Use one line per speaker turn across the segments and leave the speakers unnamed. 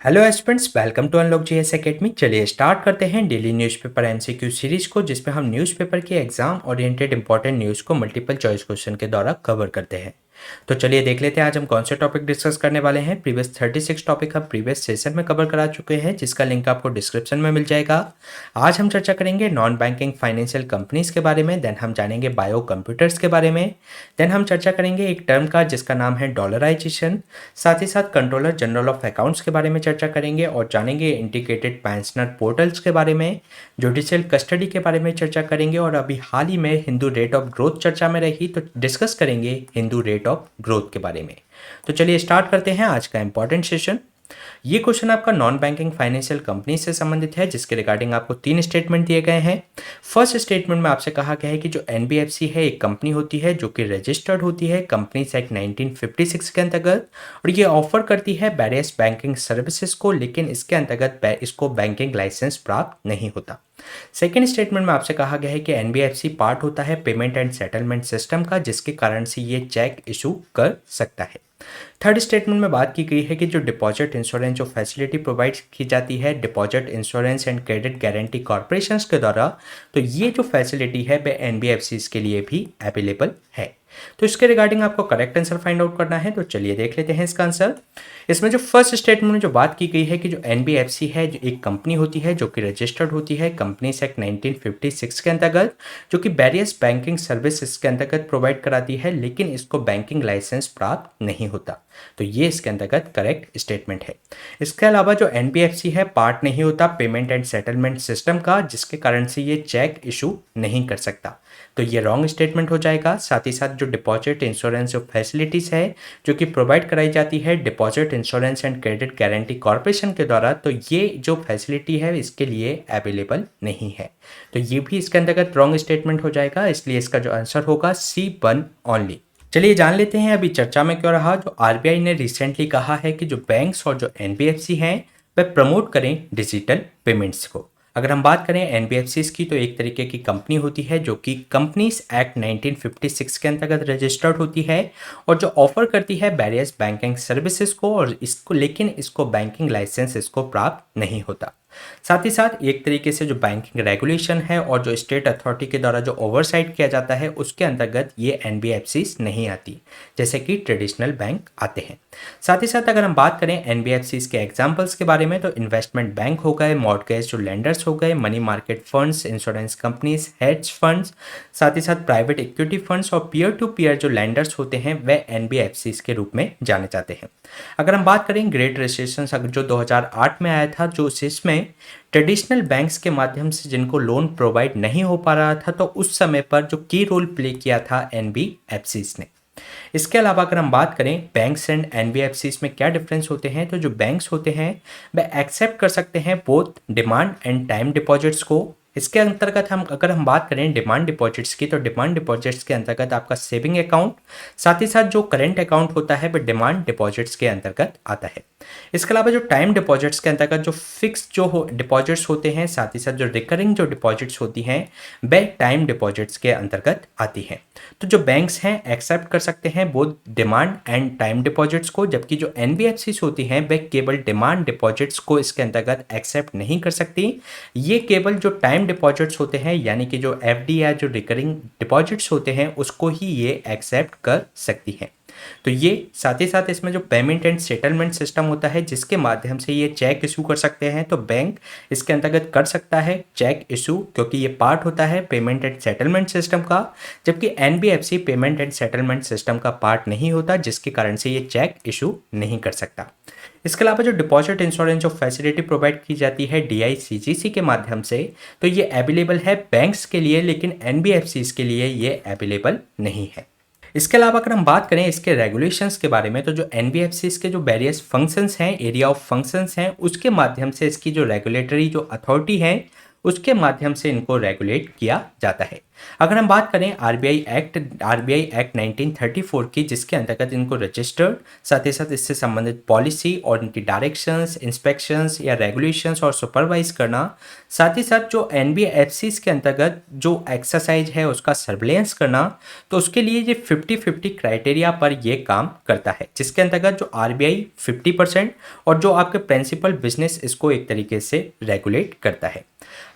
Hello aspirants, welcome to unlock GS academy. चलिए start करते हैं डेली न्यूज़पेपर एमसीक्यू सीरीज को, जिसमें हम न्यूज़पेपर के एग्जाम ओरिएंटेड इंपॉर्टेंट न्यूज़ को मल्टीपल चॉइस क्वेश्चन के द्वारा कवर करते हैं। तो चलिए देख लेते हैं आज हम कौन से टॉपिक डिस्कस करने वाले हैं। प्रीवियस 36 टॉपिक हम प्रीवियस सेशन में कवर करा चुके हैं, जिसका लिंक आपको डिस्क्रिप्शन में मिल जाएगा। आज हम चर्चा करेंगे नॉन बैंकिंग फाइनेंशियल कंपनीज के बारे में, देन हम जानेंगे बायो कंप्यूटर्स के बारे में, देन हम चर्चा करेंगे एक टर्म का जिसका नाम है डॉलराइजेशन। साथ ही साथ कंट्रोलर जनरल ऑफ अकाउंट्स के बारे में चर्चा करेंगे और जानेंगे इंटीग्रेटेड पेंशनर पोर्टल्स के बारे में, जुडिशियल कस्टडी के बारे में चर्चा करेंगे और अभी हाल ही में हिंदू रेट ऑफ ग्रोथ चर्चा में रही, तो डिस्कस करेंगे हिंदू रेट ऑफ ग्रोथ के बारे में। तो चलिए स्टार्ट करते हैं आज का इंपॉर्टेंट सेशन। ये क्वेश्चन आपका नॉन बैंकिंग फाइनेंशियल कंपनी से संबंधित है, जिसके रिगार्डिंग आपको 3 स्टेटमेंट दिए गए हैं। फर्स्ट स्टेटमेंट में आपसे कहा गया है कि जो एनबीएफसी है एक कंपनी होती है जो कि रजिस्टर्ड होती है कंपनीज एक्ट 1956 के अंतर्गत, और ये ऑफर करती है वेरियस बैंकिंग सर्विसेज को, लेकिन इसके अंतर्गत इसको बैंकिंग लाइसेंस प्राप्त नहीं होता। सेकेंड स्टेटमेंट में आपसे कहा गया है कि एनबीएफसी पार्ट होता है पेमेंट एंड सेटलमेंट सिस्टम का, जिसके कारण से ये चेक इशू कर सकता है। थर्ड स्टेटमेंट में बात की गई है कि जो डिपॉजिट इंश्योरेंस जो फैसिलिटी प्रोवाइड की जाती है deposit insurance and credit guarantee corporation के द्वारा, तो ये जो फैसिलिटी है वह एनबीएफसी के लिए भी अवेलेबल है। तो इसके रिगार्डिंग आपको करेक्ट आंसर फाइंड आउट करना है। तो चलिए देख लेते हैं इसका आंसर। इसमें जो फर्स्ट स्टेटमेंट में जो बात की गई है कि जो एनबीएफसी है जो एक कंपनी होती है जो कि रजिस्टर्ड होती है कंपनीज एक्ट 1956 के अंतर्गत, जो कि वेरियस बैंकिंग सर्विसेज के अंतर्गत प्रोवाइड कराती है, लेकिन इसको बैंकिंग लाइसेंस प्राप्त नहीं होता। तो ये इसके अंतर्गत करेक्ट स्टेटमेंट है। इसके अलावा जो एनबीएफसी है पार्ट नहीं होता पेमेंट एंड सेटलमेंट सिस्टम का, जिसके कारण से ये चेक इशू नहीं कर सकता। तो ये रॉन्ग स्टेटमेंट हो जाएगा। साथ ही साथ जो डिपॉजिट इंश्योरेंस जो फैसिलिटीज है जो कि प्रोवाइड कराई जाती है deposit insurance and credit guarantee corporation के द्वारा, तो ये जो फैसिलिटी है इसके लिए अवेलेबल नहीं है। तो ये भी इसके अंतर्गत रॉन्ग स्टेटमेंट हो जाएगा, इसलिए इसका जो आंसर होगा C1 ओनली। चलिए जान लेते हैं अभी चर्चा में क्यों रहा। जो आरबीआई ने रिसेंटली कहा है कि जो बैंक्स और जो एनबीएफसी हैं वह प्रमोट करें डिजिटल पेमेंट्स को। अगर हम बात करें एनबीएफसीज की, तो एक तरीके की कंपनी होती है जो कि कंपनीज एक्ट 1956 के अंतर्गत रजिस्टर्ड होती है और जो ऑफर करती है वेरियस बैंकिंग सर्विसेज को, और इसको लेकिन इसको बैंकिंग लाइसेंस इसको प्राप्त नहीं होता। साथ ही साथ एक तरीके से जो बैंकिंग रेगुलेशन है और जो स्टेट अथॉरिटी के द्वारा जो ओवरसाइट किया जाता है उसके अंतर्गत ये एनबीएफसीज नहीं आती, जैसे कि ट्रेडिशनल बैंक आते हैं। साथ ही साथ अगर हम बात करें एनबीएफसीज के एग्जांपल्स के बारे में, तो इन्वेस्टमेंट बैंक हो गए, मॉर्गेज जो लेंडर्स हो गए, money market funds, insurance companies, hedge funds, साथ ही साथ प्राइवेट इक्विटी फंड्स और पीयर टू पीयर जो लेंडर्स होते हैं वह एनबीएफसीज के रूप में जाने जाते हैं। अगर हम बात करें ग्रेट रिसेशन जो 2008 में आया था, जो इसमें ट्रेडिशनल बैंक्स के माध्यम से जिनको लोन प्रोवाइड नहीं हो पा रहा था, तो उस समय पर जो की रोल प्ले किया था एनबीएफसीज ने। इसके अलावा अगर हम बात करें बैंक्स एंड एनबीएफसीज में क्या डिफरेंस होते हैं, तो जो बैंक्स होते हैं वह एक्सेप्ट कर सकते हैं both demand and time deposits को। इसके अंतर्गत अगर हम बात करें डिमांड डिपॉजिट्स की, तो डिमांड डिपॉजिट्स के अंतर्गत आपका सेविंग अकाउंट, साथ ही साथ जो करेंट अकाउंट होता है वह डिमांड डिपॉजिट्स के अंतर्गत आता है। इसके अलावा जो टाइम डिपॉजिट्स के अंतर्गत जो फिक्स जो डिपॉजिट्स होते हैं, साथ ही साथ जो रिकरिंग जो डिपॉजिट्स होती हैं वह टाइम डिपॉजिट्स के अंतर्गत आती हैं। तो जो बैंक्स हैं एक्सेप्ट कर सकते हैं both demand and time deposits को, जबकि जो एनबीएफसीज होती हैं वह केवल डिमांड डिपॉजिट्स को इसके अंतर्गत एक्सेप्ट नहीं कर सकती। ये केवल जो टाइम डिपॉजिट्स होते हैं यानी कि जो एफडी या जो रिकरिंग डिपॉजिट्स होते हैं उसको ही ये एक्सेप्ट कर सकती हैं। तो ये साथ ही साथ इसमें जो पेमेंट एंड सेटलमेंट सिस्टम होता है जिसके माध्यम से ये चेक इशू कर सकते हैं, तो बैंक इसके अंतर्गत कर सकता है चेक इशू, क्योंकि ये पार्ट होता है पेमेंट एंड सेटलमेंट सिस्टम का, जबकि NBFC payment and settlement system का पार्ट नहीं होता, जिसके कारण से ये चेक इशू नहीं कर सकता। इसके अलावा जो डिपॉजिट इंश्योरेंस जो फैसिलिटी प्रोवाइड की जाती है डीआईसीजीसी के माध्यम से, तो ये अवेलेबल है बैंक्स के लिए, लेकिन एनबीएफसीज के लिए ये अवेलेबल नहीं है। इसके अलावा अगर हम बात करें इसके रेगुलेशंस के बारे में, तो जो एनबीएफसीज के जो वेरियस फंक्शंस हैं, एरिया ऑफ फंक्शंस हैं, उसके माध्यम से इसकी जो रेगुलेटरी जो अथॉरिटी है उसके माध्यम से इनको रेगुलेट किया जाता है। अगर हम बात करें आरबीआई एक्ट 1934 की, जिसके अंतर्गत इनको रजिस्टर्ड, साथ ही साथ इससे संबंधित पॉलिसी और इनकी डायरेक्शंस, इंस्पेक्शंस या रेगुलेशंस और सुपरवाइज करना, साथ ही साथ जो एनबीएफसीज के अंतर्गत जो एक्सरसाइज है उसका सर्विलेंस करना, तो उसके लिए ये 50-50 क्राइटेरिया पर ये काम करता है, जिसके अंतर्गत जो आरबीआई 50% और जो आपके प्रिंसिपल बिजनेस इसको एक तरीके से रेगुलेट करता है।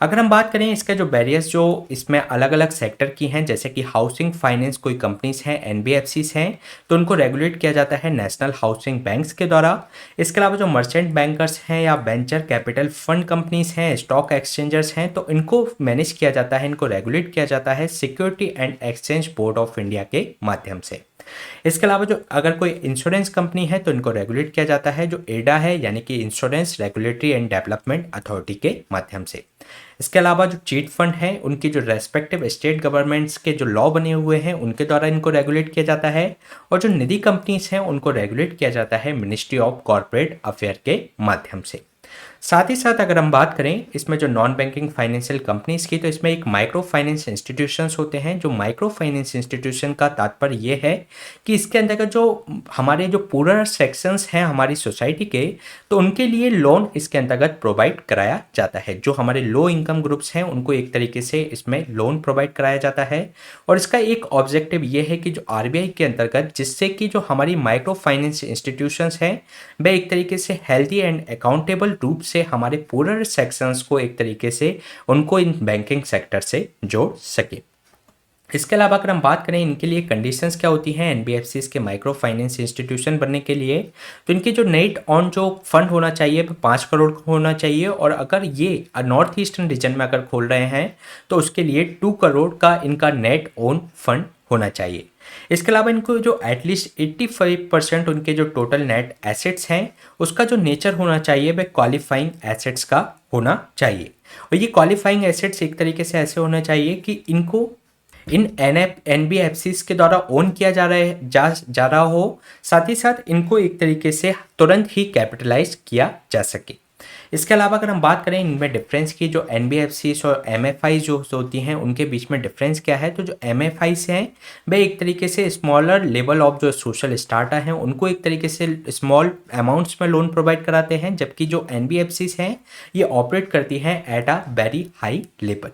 अगर हम बात करें इसके जो बैरियर्स जो इसमें अलग अलग सेक्टर की हैं, जैसे कि हाउसिंग फाइनेंस कोई कंपनीज हैं, एनबीएफसीज हैं, तो उनको रेगुलेट किया जाता है नेशनल हाउसिंग बैंक्स के द्वारा। इसके अलावा जो मर्चेंट बैंकर्स हैं या वेंचर कैपिटल फंड कंपनीज हैं, स्टॉक एक्सचेंजर्स हैं, तो इनको मैनेज किया जाता है, इनको रेगुलेट किया जाता है security and exchange board of India के माध्यम से। इसके अलावा जो अगर कोई इंश्योरेंस कंपनी है तो इनको रेगुलेट किया जाता है जो एडा है, यानी कि insurance regulatory and development authority के माध्यम से। इसके अलावा जो चीट फंड है उनकी जो रेस्पेक्टिव स्टेट गवर्नमेंट्स के जो लॉ बने हुए हैं उनके द्वारा इनको रेगुलेट किया जाता है, और जो निधि कंपनीज हैं उनको रेगुलेट किया जाता है मिनिस्ट्री ऑफ कॉर्पोरेट अफेयर के माध्यम से। साथ ही साथ अगर हम बात करें इसमें जो नॉन बैंकिंग फाइनेंशियल कंपनीज की, तो इसमें एक माइक्रो फाइनेंस इंस्टीट्यूशंस होते हैं। जो माइक्रो फाइनेंस इंस्टीट्यूशन का तात्पर्य ये है कि इसके अंतर्गत जो हमारे जो पूरा सेक्शंस हैं हमारी सोसाइटी के, तो उनके लिए लोन इसके अंतर्गत प्रोवाइड कराया जाता है। जो हमारे लो इनकम ग्रुप्स हैं उनको एक तरीके से इसमें लोन प्रोवाइड कराया जाता है, और इसका एक ऑब्जेक्टिव ये है कि जो आरबीआई के अंतर्गत जिससे कि जो हमारी माइक्रो फाइनेंस इंस्टीट्यूशंस हैं वह एक तरीके से हेल्दी एंड अकाउंटेबल रूप से हमारे पूरे सेक्शंस को एक तरीके से उनको इन बैंकिंग सेक्टर से जोड़ सके। इसके अलावा अगर हम बात करें इनके लिए कंडीशंस क्या होती हैं एनबीएफसीज के माइक्रो फाइनेंस इंस्टीट्यूशन बनने के लिए, तो इनकी जो नेट ऑन जो फंड होना चाहिए वो 5 करोड़ का होना चाहिए, और अगर ये नॉर्थ ईस्टर्न रीजन में अगर खोल रहे हैं तो उसके लिए 2 करोड़ का इनका नेट ओन फंड होना चाहिए। इसके अलावा इनको जो एटलीस्ट 85% उनके जो टोटल नेट एसेट्स हैं उसका जो नेचर होना चाहिए वह क्वालिफाइंग एसेट्स का होना चाहिए, और ये क्वालिफाइंग एसेट्स एक तरीके से ऐसे होना चाहिए कि इनको इन एनबीएफसीज के द्वारा ओन किया जा रहा हो, साथ ही साथ इनको एक तरीके से तुरंत ही कैपिटलाइज किया जा सके। इसके अलावा अगर हम बात करें इनमें डिफरेंस की, जो एनबीएफसीज और एमएफआई जो होती हैं उनके बीच में डिफरेंस क्या है, तो जो एमएफआईज हैं वे एक तरीके से स्मॉलर लेवल ऑफ जो सोशल स्टार्टर हैं उनको एक तरीके से स्मॉल अमाउंट्स में लोन प्रोवाइड कराते हैं, जबकि जो एनबीएफसीज हैं ये ऑपरेट करती हैं at a very high level.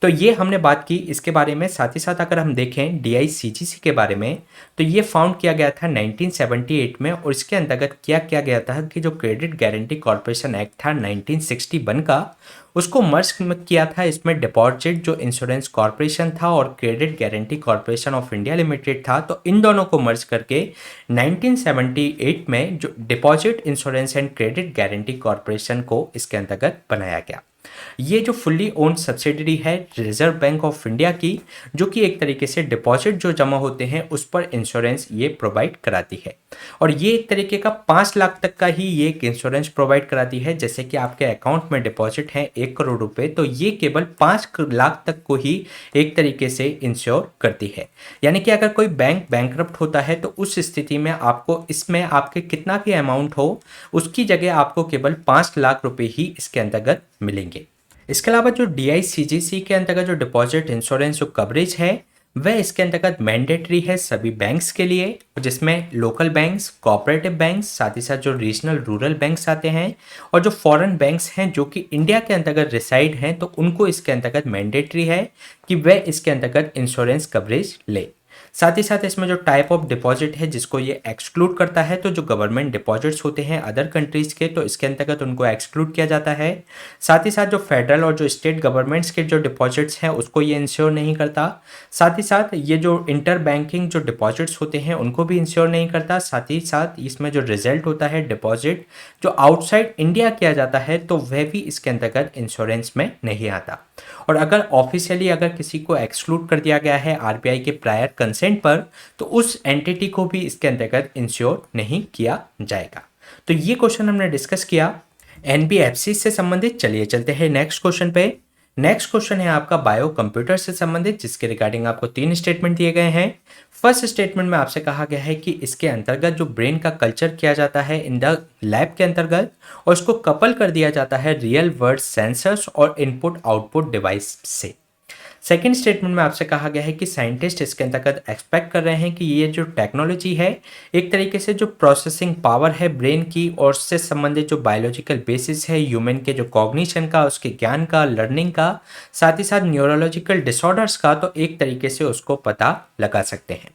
तो ये हमने बात की इसके बारे में। साथ ही साथ अगर हम देखें डीआईसीजीसी के बारे में, तो ये फाउंड किया गया था 1978 में, और इसके अंतर्गत क्या किया गया था कि जो क्रेडिट गारंटी कॉरपोरेशन एक्ट था 1961 का, उसको मर्ज किया था इसमें डिपॉजिट जो इंश्योरेंस कॉरपोरेशन था और credit guarantee corporation of India limited था, तो इन दोनों को मर्ज करके 1978 में जो deposit insurance and credit guarantee corporation को इसके अंतर्गत बनाया गया। ये जो फुल्ली ओन्ड सब्सिडरी है रिजर्व बैंक ऑफ इंडिया की, जो कि एक तरीके से डिपॉजिट जो जमा होते हैं उस पर इंश्योरेंस ये प्रोवाइड कराती है, और ये एक तरीके का 5 लाख तक का ही ये एक इंश्योरेंस प्रोवाइड कराती है। जैसे कि आपके अकाउंट में डिपॉजिट है 1 करोड़ रुपए, तो ये केवल 5 लाख तक को ही एक तरीके से इंश्योर करती है। यानी कि अगर कोई बैंक बैंकरप्ट होता है तो उस स्थिति में आपको इसमें आपके कितना भी अमाउंट हो उसकी जगह आपको केवल 5 लाख रुपए ही इसके अंतर्गत मिलेंगे। इसके अलावा जो डीआईसीजीसी के अंतर्गत जो डिपॉजिट इंश्योरेंस जो कवरेज है वह इसके अंतर्गत मैंडेटरी है सभी बैंक्स के लिए, जिसमें लोकल बैंक्स, कोऑपरेटिव बैंक्स, साथ ही साथ जो रीजनल रूरल बैंक्स आते हैं, और जो फॉरेन बैंक्स हैं जो कि इंडिया के अंतर्गत रिसाइड हैं, तो उनको इसके अंतर्गत मैंडेटरी है कि वह इसके अंतर्गत इंश्योरेंस कवरेज ले। साथ ही साथ इसमें जो टाइप ऑफ डिपॉजिट है जिसको ये एक्सक्लूड करता है, तो जो गवर्नमेंट डिपॉजिट्स होते हैं अदर कंट्रीज के, तो इसके अंतर्गत उनको एक्सक्लूड किया जाता है। साथ ही साथ जो फेडरल और जो स्टेट गवर्नमेंट्स के जो डिपॉजिट्स हैं उसको ये इंश्योर नहीं करता। साथ ही साथ ये जो इंटर बैंकिंग जो डिपॉजिट्स होते हैं उनको भी इंश्योर नहीं करता। साथ ही साथ इसमें जो रिजल्ट होता है डिपॉजिट जो आउटसाइड इंडिया किया जाता है, तो वह भी इसके अंतर्गत इंश्योरेंस में नहीं आता। और अगर ऑफिशियली अगर किसी को एक्सक्लूड कर दिया गया है आरबीआई के प्रायर कंसेंट पर, तो उस एंटिटी को भी इसके अंतर्गत इंश्योर नहीं किया जाएगा। तो ये क्वेश्चन हमने डिस्कस किया एनबीएफसी से संबंधित। चलिए चलते हैं नेक्स्ट क्वेश्चन पे। नेक्स्ट क्वेश्चन है आपका बायो कंप्यूटर से संबंधित, जिसके रिगार्डिंग आपको 3 स्टेटमेंट दिए गए हैं। फर्स्ट स्टेटमेंट में आपसे कहा गया है कि इसके अंतर्गत जो ब्रेन का कल्चर किया जाता है इन द लैब के अंतर्गत, और इसको कपल कर दिया जाता है रियल वर्ल्ड सेंसर्स और इनपुट आउटपुट डिवाइस से। सेकंड स्टेटमेंट में आपसे कहा गया है कि साइंटिस्ट इसके अंतर्गत एक्सपेक्ट कर रहे हैं कि ये जो टेक्नोलॉजी है एक तरीके से जो प्रोसेसिंग पावर है ब्रेन की और उससे संबंधित जो बायोलॉजिकल बेसिस है ह्यूमन के जो कॉग्निशन का, उसके ज्ञान का, लर्निंग का, साथ ही साथ न्यूरोलॉजिकल डिसऑर्डर्स का, तो एक तरीके से उसको पता लगा सकते हैं।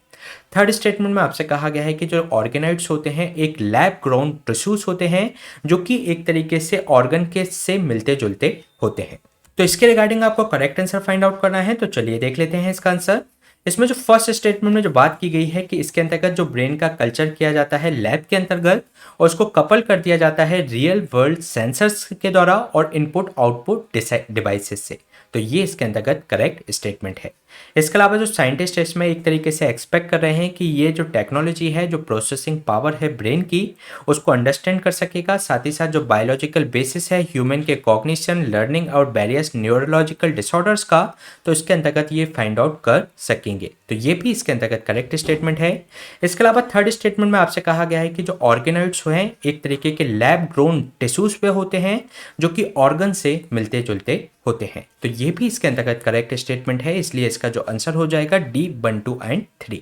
थर्ड स्टेटमेंट में आपसे कहा गया है कि जो ऑर्गेनॉइड्स होते हैं एक लैब ग्रोन टिश्यूज होते हैं जो कि एक तरीके से ऑर्गन के से मिलते जुलते होते हैं। तो इसके रिगार्डिंग आपको करेक्ट आंसर फाइंड आउट करना है, तो चलिए देख लेते हैं इसका आंसर। इसमें जो फर्स्ट स्टेटमेंट में जो बात की गई है कि इसके अंतर्गत जो ब्रेन का कल्चर किया जाता है लैब के अंतर्गत और उसको कपल कर दिया जाता है रियल वर्ल्ड सेंसर्स के द्वारा और इनपुट आउटपुट डिवाइसेस से, तो ये इसके अंतर्गत करेक्ट स्टेटमेंट है। इसके अलावा जो साइंटिस्ट इसमें एक तरीके से एक्सपेक्ट कर रहे हैं कि ये जो टेक्नोलॉजी है जो प्रोसेसिंग पावर है ब्रेन की उसको अंडरस्टैंड कर सकेगा, साथ ही साथ जो बायोलॉजिकल बेसिस है ह्यूमन के कॉग्निशन, लर्निंग और वेरियस न्यूरोलॉजिकल डिसऑर्डर्स का, तो इसके अंतर्गत ये फाइंड आउट कर सकेंगे, तो ये भी इसके अंतर्गत करेक्ट स्टेटमेंट है। इसके अलावा थर्ड स्टेटमेंट में आपसे कहा गया है कि जो ऑर्गेनॉइड्स हैं एक तरीके के लैब ग्रोन टिश्यूज पे होते हैं जो कि ऑर्गन से मिलते जुलते होते हैं, तो ये भी इसके अंतर्गत करेक्ट स्टेटमेंट है, इसलिए इसका जो आंसर हो जाएगा डी 1, 2 एंड 3।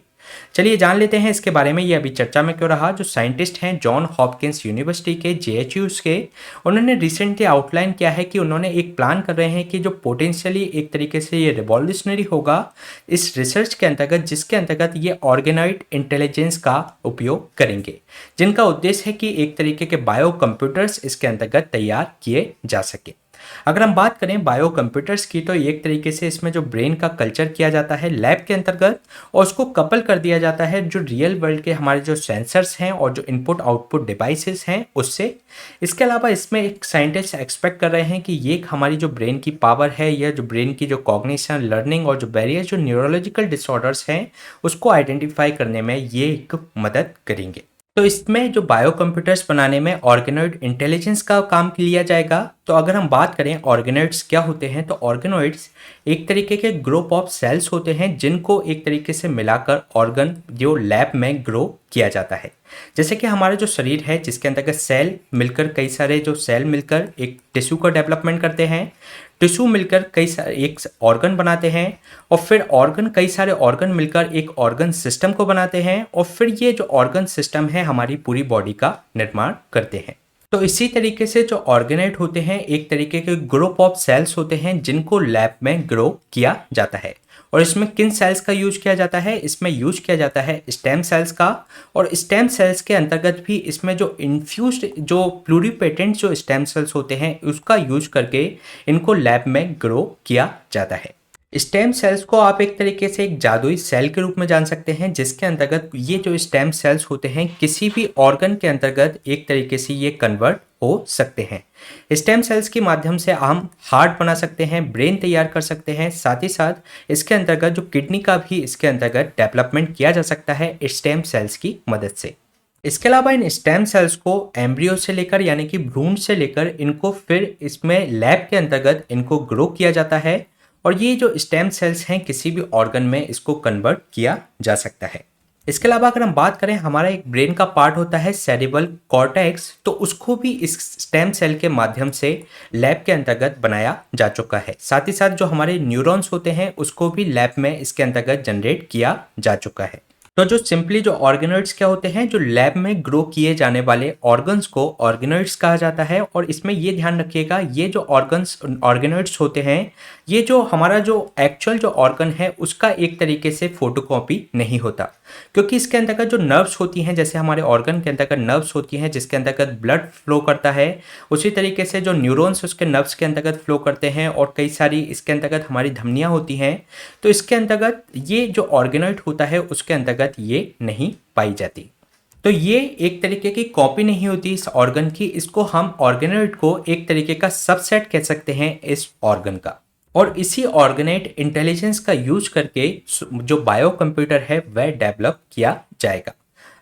चलिए जान लेते हैं इसके बारे में, ये अभी चर्चा में क्यों रहा। जो साइंटिस्ट हैं जॉन हॉपकिंस यूनिवर्सिटी के जेएचयूज के, उन्होंने रिसेंटली आउटलाइन किया है कि उन्होंने एक प्लान कर रहे हैं कि जो पोटेंशियली एक तरीके से ये रिवॉल्यूशनरी होगा इस रिसर्च के अंतर्गत, जिसके अंतर्गत ये ऑर्गेनॉइड इंटेलिजेंस का उपयोग करेंगे, जिनका उद्देश्य है कि एक तरीके के बायो कंप्यूटर्स इसके अंतर्गत तैयार किए जा सके। अगर हम बात करें बायो कंप्यूटर्स की, तो एक तरीके से इसमें जो ब्रेन का कल्चर किया जाता है लैब के अंतर्गत और उसको कपल कर दिया जाता है जो रियल वर्ल्ड के हमारे जो सेंसर्स हैं और जो इनपुट आउटपुट डिवाइसेस हैं उससे। इसके अलावा इसमें एक साइंटिस्ट एक्सपेक्ट कर रहे हैं कि ये हमारी जो ब्रेन की पावर है या जो ब्रेन की जो कॉग्निशन, लर्निंग और जो वेरियस जो न्यूरोलॉजिकल डिसऑर्डर्स हैं उसको आइडेंटिफाई करने में ये एक मदद करेंगे। तो इसमें जो बायो कंप्यूटर्स बनाने में ऑर्गेनॉइड इंटेलिजेंस का काम लिया जाएगा। तो अगर हम बात करें ऑर्गेनॉइड्स क्या होते हैं, तो ऑर्गेनॉइड्स एक तरीके के ग्रुप ऑफ सेल्स होते हैं जिनको एक तरीके से मिलाकर ऑर्गन जो लैब में ग्रो किया जाता है। जैसे कि हमारा जो शरीर है जिसके अंतर्गत सेल मिलकर कई सारे जो सेल मिलकर एक टिश्यू का डेवलपमेंट करते हैं, टिश्यू मिलकर कई सारे एक ऑर्गन बनाते हैं और फिर ऑर्गन कई सारे ऑर्गन मिलकर एक ऑर्गन सिस्टम को बनाते हैं और फिर ये जो ऑर्गन सिस्टम है हमारी पूरी बॉडी का निर्माण करते हैं। तो इसी तरीके से जो ऑर्गेनॉइड होते हैं एक तरीके के ग्रुप ऑफ सेल्स होते हैं जिनको लैब में ग्रो किया जाता है। और इसमें किन सेल्स का यूज किया जाता है, इसमें यूज किया जाता है स्टेम सेल्स का, और स्टेम सेल्स के अंतर्गत भी इसमें जो इन्फ्यूज्ड जो प्लूरिपेटेंट जो स्टेम सेल्स होते हैं उसका यूज करके इनको लैब में ग्रो किया जाता है। स्टेम सेल्स को आप एक तरीके से एक जादुई सेल के रूप में जान सकते हैं जिसके अंतर्गत ये जो स्टेम सेल्स होते हैं किसी भी ऑर्गन के अंतर्गत एक तरीके से ये कन्वर्ट हो सकते हैं। स्टेम सेल्स के माध्यम से हम हार्ट बना सकते हैं, ब्रेन तैयार कर सकते हैं, साथ ही साथ इसके अंतर्गत जो किडनी का भी इसके अंतर्गत डेवलपमेंट किया जा सकता है स्टेम सेल्स की मदद से। इसके अलावा इन स्टेम सेल्स को एम्ब्रियो से लेकर यानी कि भ्रूण से लेकर इनको फिर इसमें लैब के अंतर्गत इनको ग्रो किया जाता है और ये जो स्टेम सेल्स हैं किसी भी ऑर्गन में इसको कन्वर्ट किया जा सकता है। इसके अलावा अगर हम बात करें हमारा एक ब्रेन का पार्ट होता है सेरिब्रल कॉर्टेक्स, तो उसको भी इस स्टेम सेल के माध्यम से लैब के अंतर्गत बनाया जा चुका है। साथ ही साथ जो हमारे न्यूरॉन्स होते हैं उसको भी लैब में इसके अंतर्गत जनरेट किया जा चुका है। तो जो सिंपली जो ऑर्गेनॉइड्स क्या होते हैं, जो लैब में ग्रो किए जाने वाले ऑर्गन्स को ऑर्गेनॉइड्स कहा जाता है। और इसमें ये ध्यान रखिएगा ये जो ऑर्गेनॉइड्स होते हैं ये जो हमारा जो एक्चुअल जो ऑर्गन है उसका एक तरीके से फोटोकॉपी नहीं होता, क्योंकि इसके अंतर्गत जो नर्व्स होती हैं, जैसे हमारे ऑर्गन के अंतर्गत नर्व्स होती हैं जिसके अंतर्गत ब्लड फ्लो करता है, उसी तरीके से जो न्यूरॉन्स उसके नर्व्स के अंतर्गत फ्लो करते हैं और कई सारी इसके अंतर्गत हमारी धमनियाँ होती हैं। तो इसके अंतर्गत ये जो ऑर्गेनॉइड होता है उसके अंतर्गत ये नहीं पाई जाती। तो ये एक तरीके की कॉपी नहीं होती इस ऑर्गन की, इसको हम ऑर्गेनॉइड को एक तरीके का सबसेट कह सकते हैं इस ऑर्गन का। और इसी ऑर्गेनॉइड इंटेलिजेंस का यूज करके जो बायो कंप्यूटर है वह डेवलप किया जाएगा।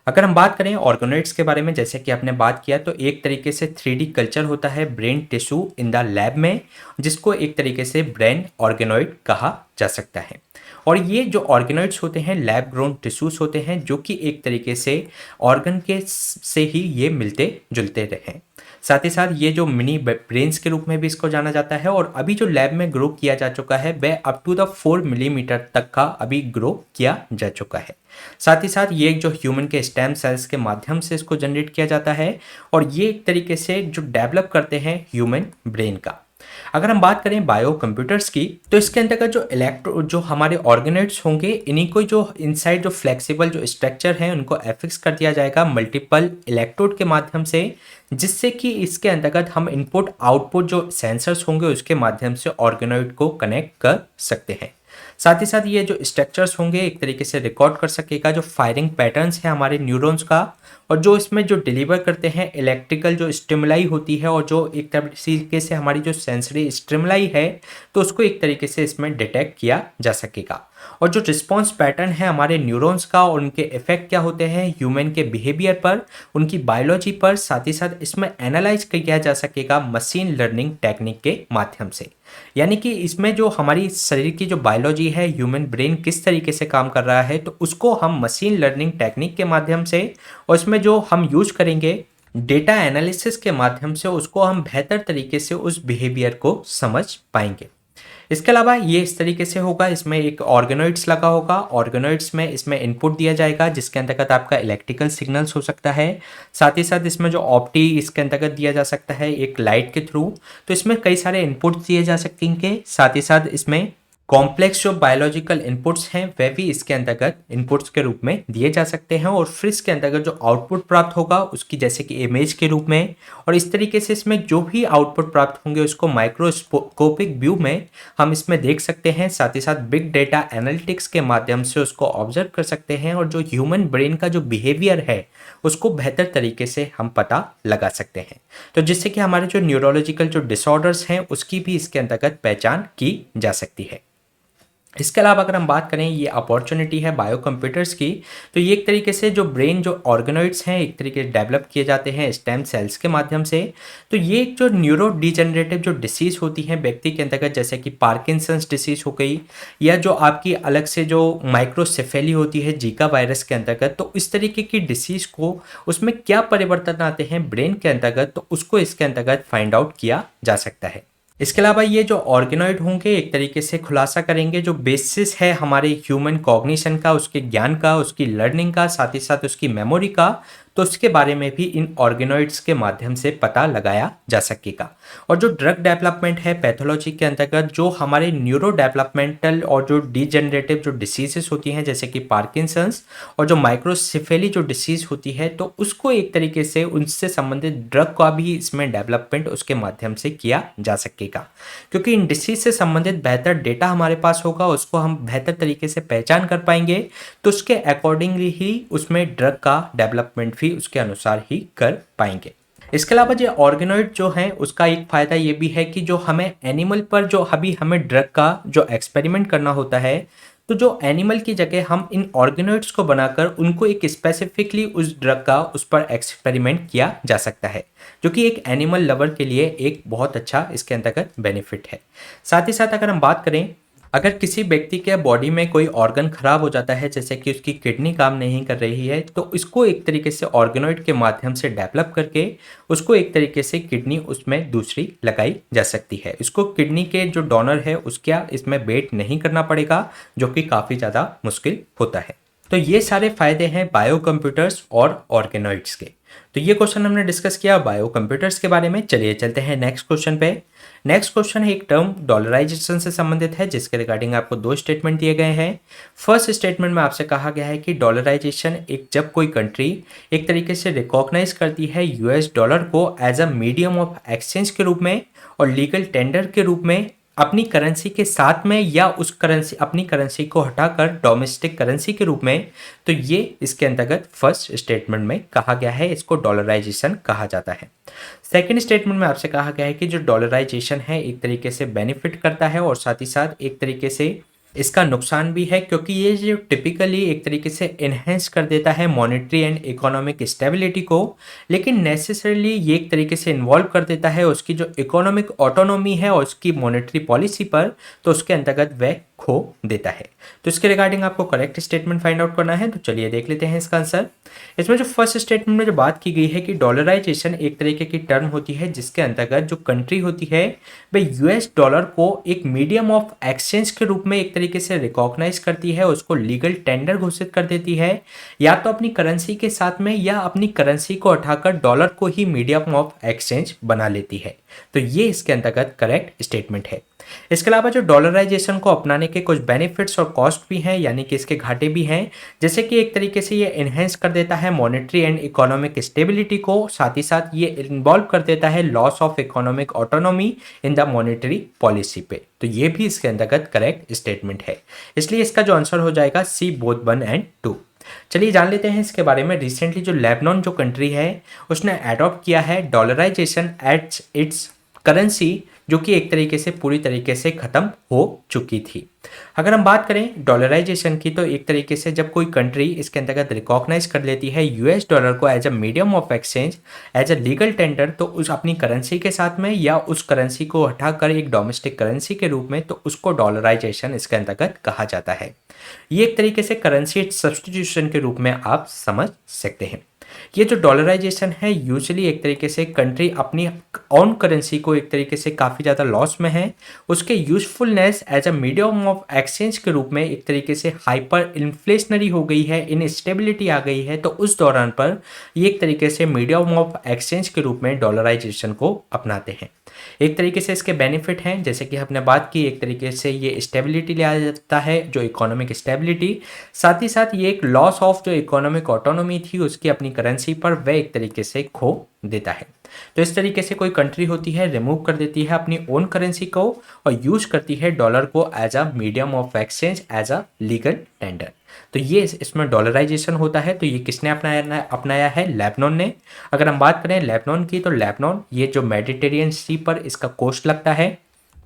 अगर हम बात करें ऑर्गेनॉइड्स के बारे में, जैसे कि आपने बात किया, तो एक तरीके से 3D कल्चर होता है brain tissue in the lab में, जिसको एक तरीके से ब्रेन ऑर्गेनॉइड कहा जा सकता है। और ये जो ऑर्गेनॉइड्स होते हैं लैब ग्रोन टिश्यूज होते हैं जो कि एक तरीके से ऑर्गन के से ही ये मिलते जुलते रहे। साथ ही साथ ये जो मिनी ब्रेन्स के रूप में भी इसको जाना जाता है और अभी जो लैब में ग्रो किया जा चुका है वह अप टू द 4 मिलीमीटर तक का अभी ग्रो किया जा चुका है। साथ ही साथ ये जो ह्यूमन के स्टेम सेल्स के माध्यम से इसको जनरेट किया जाता है और ये एक तरीके से जो डेवलप करते हैं ह्यूमन ब्रेन का। अगर हम बात करें बायो कंप्यूटर्स की तो इसके अंतर्गत जो हमारे ऑर्गेनॉइड्स होंगे इन्हीं को जो इनसाइड जो फ्लेक्सिबल जो स्ट्रक्चर है उनको एफिक्स कर दिया जाएगा मल्टीपल इलेक्ट्रोड के माध्यम से, जिससे कि इसके अंतर्गत हम इनपुट आउटपुट जो सेंसर्स होंगे उसके माध्यम से ऑर्गेनॉइड को कनेक्ट कर सकते हैं। साथ ही साथ ये जो स्ट्रक्चर्स होंगे एक तरीके से रिकॉर्ड कर सकेगा जो फायरिंग पैटर्न्स है हमारे न्यूरॉन्स का और जो इसमें जो डिलीवर करते हैं इलेक्ट्रिकल जो स्टिमुलाई होती है और जो एक तरीके से हमारी जो सेंसरी स्टिमुलाई है तो उसको एक तरीके से इसमें डिटेक्ट किया जा सकेगा। और जो रिस्पॉन्स पैटर्न है हमारे न्यूरॉन्स का और उनके इफेक्ट क्या होते हैं ह्यूमन के बिहेवियर पर, उनकी बायोलॉजी पर, साथ ही साथ इसमें एनालाइज किया जा सकेगा मशीन लर्निंग टेक्निक के माध्यम से। यानी कि इसमें जो हमारी शरीर की जो बायोलॉजी है ह्यूमन ब्रेन किस तरीके से काम कर रहा है तो उसको हम मशीन लर्निंग टेक्निक के माध्यम से और इसमें जो हम यूज करेंगे डेटा एनालिसिस के माध्यम से उसको हम बेहतर तरीके से उस बिहेवियर को समझ पाएंगे। इसके अलावा ये इस तरीके से होगा, इसमें एक ऑर्गेनॉइड्स लगा होगा, ऑर्गेनॉइड्स में इसमें इनपुट दिया जाएगा जिसके अंतर्गत आपका इलेक्ट्रिकल सिग्नल्स हो सकता है। साथ ही साथ इसमें जो ऑप्टी इसके अंतर्गत दिया जा सकता है एक लाइट के थ्रू, तो इसमें कई सारे इनपुट्स दिए जा सकेंगे। साथ ही साथ इसमें कॉम्प्लेक्स जो बायोलॉजिकल इनपुट्स हैं वह भी इसके अंतर्गत इनपुट्स के रूप में दिए जा सकते हैं और फिर इसके अंतर्गत जो आउटपुट प्राप्त होगा उसकी जैसे कि इमेज के रूप में, और इस तरीके से इसमें जो भी आउटपुट प्राप्त होंगे उसको माइक्रोस्कोपिक व्यू में हम इसमें देख सकते हैं। साथ ही साथ बिग डेटा एनालिटिक्स के माध्यम से उसको ऑब्जर्व कर सकते हैं और जो ह्यूमन ब्रेन का जो बिहेवियर है उसको बेहतर तरीके से हम पता लगा सकते हैं, तो जिससे कि हमारे जो न्यूरोलॉजिकल जो डिसऑर्डर्स हैं उसकी भी इसके अंतर्गत पहचान की जा सकती है। इसके अलावा अगर हम बात करें ये अपॉर्चुनिटी है बायो कंप्यूटर्स की, तो ये एक तरीके से जो ब्रेन जो ऑर्गेनॉइड्स हैं एक तरीके से डेवलप किए जाते हैं स्टेम सेल्स के माध्यम से। तो ये एक जो न्यूरो डिजेनरेटिव जो डिसीज़ होती है व्यक्ति के अंतर्गत जैसे कि पार्किंसंस डिसीज़ हो गई या जो आपकी अलग से जो माइक्रोसेफेली होती है जीका वायरस के अंतर्गत, तो इस तरीके की डिसीज़ को उसमें क्या परिवर्तन आते हैं ब्रेन के अंतर्गत तो उसको इसके अंतर्गत फाइंड आउट किया जा सकता है। इसके अलावा ये जो ऑर्गेनॉइड होंगे एक तरीके से खुलासा करेंगे जो बेसिस है हमारे ह्यूमन कॉग्निशन का, उसके ज्ञान का, उसकी लर्निंग का, साथ ही साथ उसकी मेमोरी का, तो उसके बारे में भी इन ऑर्गेनॉइड्स के माध्यम से पता लगाया जा सकेगा। और जो ड्रग डेवलपमेंट है पैथोलॉजी के अंतर्गत जो हमारे न्यूरो डेवलपमेंटल और जो डिजेनरेटिव जो डिसीजेस होती हैं जैसे कि पार्किंसंस और जो माइक्रोसेफेली जो डिसीज़ होती है तो उसको एक तरीके से उनसे संबंधित ड्रग का भी इसमें डेवलपमेंट उसके माध्यम से किया जा सकेगा, क्योंकि इन डिसीज से संबंधित बेहतर डेटा हमारे पास होगा, उसको हम बेहतर तरीके से पहचान कर पाएंगे, तो उसके अकॉर्डिंगली ही उसमें ड्रग का डेवलपमेंट भी उसके अनुसार ही कर पाएंगे। इसके अलावा जो ऑर्गेनॉइड जो है उसका एक फ़ायदा ये भी है कि जो हमें एनिमल पर जो अभी हमें ड्रग का जो एक्सपेरिमेंट करना होता है तो जो एनिमल की जगह हम इन ऑर्गेनॉइड्स को बनाकर उनको एक स्पेसिफिकली उस ड्रग का उस पर एक्सपेरिमेंट किया जा सकता है, जो कि एक एनिमल लवर के लिए एक बहुत अच्छा इसके अंतर्गत बेनिफिट है। साथ ही साथ अगर हम बात करें अगर किसी व्यक्ति के बॉडी में कोई ऑर्गन खराब हो जाता है जैसे कि उसकी किडनी काम नहीं कर रही है तो इसको एक तरीके से ऑर्गेनॉइड के माध्यम से डेवलप करके उसको एक तरीके से किडनी उसमें दूसरी लगाई जा सकती है। इसको किडनी के जो डोनर है उसका इसमें वेट नहीं करना पड़ेगा जो कि काफ़ी ज़्यादा मुश्किल होता है। तो ये सारे फायदे हैं बायो कंप्यूटर्स और ऑर्गेनॉइड्स के। तो ये क्वेश्चन हमने डिस्कस किया बायो कंप्यूटर्स के बारे में। चलिए चलते हैं नेक्स्ट क्वेश्चन पे। नेक्स्ट क्वेश्चन है एक टर्म डॉलराइजेशन से संबंधित है जिसके रिगार्डिंग आपको दो स्टेटमेंट दिए गए हैं। फर्स्ट स्टेटमेंट में आपसे कहा गया है कि डॉलराइजेशन एक जब कोई कंट्री एक तरीके से रिकॉग्नाइज करती है यूएस डॉलर को as a medium of exchange के रूप में और लीगल टेंडर के रूप में अपनी करेंसी के साथ में या उस करेंसी अपनी करेंसी को हटाकर डोमेस्टिक करेंसी के रूप में, तो ये इसके अंतर्गत फर्स्ट स्टेटमेंट में कहा गया है, इसको डॉलराइजेशन कहा जाता है। सेकंड स्टेटमेंट में आपसे कहा गया है कि जो डॉलराइजेशन है एक तरीके से बेनिफिट करता है और साथ ही साथ एक तरीके से इसका नुकसान भी है, क्योंकि ये जो टिपिकली एक तरीके से इन्हेंस कर देता है मॉनेटरी एंड इकोनॉमिक स्टेबिलिटी को, लेकिन नेसेसरली ये एक तरीके से इन्वॉल्व कर देता है उसकी जो इकोनॉमिक ऑटोनॉमी है और उसकी मॉनेटरी पॉलिसी पर, तो उसके अंतर्गत वह खो देता है। तो इसके रिगार्डिंग आपको करेक्ट स्टेटमेंट फाइंड आउट करना है, तो चलिए देख लेते हैं इसका आंसर। इसमें जो फर्स्ट स्टेटमेंट में जो बात की गई है कि डॉलराइजेशन एक तरीके की टर्म होती है जिसके अंतर्गत जो कंट्री होती है वह यूएस डॉलर को एक मीडियम ऑफ एक्सचेंज के रूप में एक तरीके से रिकॉग्नाइज करती है, उसको लीगल टेंडर घोषित कर देती है, या तो अपनी करेंसी के साथ में या अपनी करेंसी को हटाकर डॉलर को ही मीडियम ऑफ एक्सचेंज बना लेती है। तो ये इसके अंतर्गत करेक्ट स्टेटमेंट है। इसके अलावा जो डॉलराइजेशन को अपनाने के कुछ बेनिफिट्स और कॉस्ट भी हैं, यानी कि इसके घाटे भी हैं, जैसे कि एक तरीके से ये एनहेंस कर देता है मॉनेटरी एंड इकोनॉमिक स्टेबिलिटी को, साथ ही साथ ये इन्वॉल्व कर देता है loss of economic autonomy in the monetary policy पे। तो ये भी इसके अंतर्गत करेक्ट स्टेटमेंट है, इसलिए इसका जो आंसर हो जाएगा सी बोथ 1 एंड 2। चलिए जान लेते हैं इसके बारे में। रिसेंटली जो लेबनान जो कंट्री है उसने अडॉप्ट किया है डॉलराइजेशन एट इट्स करेंसी, जो कि एक तरीके से पूरी तरीके से खत्म हो चुकी थी। अगर हम बात करें डॉलराइजेशन की, तो एक तरीके से जब कोई कंट्री इसके अंतर्गत रिकॉग्नाइज कर लेती है यूएस डॉलर को as a medium of exchange, as a legal tender, तो उस अपनी करेंसी के साथ में या उस करेंसी को हटाकर एक डोमेस्टिक करेंसी के रूप में, तो उसको डॉलराइजेशन इसके अंतर्गत कहा जाता है। ये एक तरीके से करेंसी सब्स्टिट्यूशन के रूप में आप समझ सकते हैं। ये जो डॉलराइजेशन है यूजुअली एक तरीके से कंट्री अपनी ऑन करेंसी को एक तरीके से काफ़ी ज़्यादा लॉस में है, उसके usefulness as a medium of exchange के रूप में एक तरीके से हाइपर इन्फ्लेशनरी हो गई है, इनस्टेबिलिटी आ गई है, तो उस दौरान पर ये एक तरीके से मीडियम ऑफ एक्सचेंज के रूप में डॉलराइजेशन को अपनाते हैं। एक तरीके से इसके बेनिफिट हैं, जैसे कि हमने बात की, एक तरीके से ये स्टेबिलिटी ले आ जाता है, जो इकोनॉमिक स्टेबिलिटी, साथ ही साथ ये एक लॉस ऑफ जो इकोनॉमिक ऑटोनॉमी थी उसकी अपनी करेंसी पर, वह एक तरीके से खो देता है। तो इस तरीके से कोई कंट्री होती है रिमूव कर देती है अपनी ओन करेंसी को और यूज करती है डॉलर को as a medium of exchange, as a legal tender. तो ये इसमें डॉलराइजेशन होता है। तो ये किसने अपनाया है? लेबनान ने। अगर हम बात करें लेबनान की, तो लेबनान ये जो मेडिटेरियन सी पर इसका कोस्ट लगता है,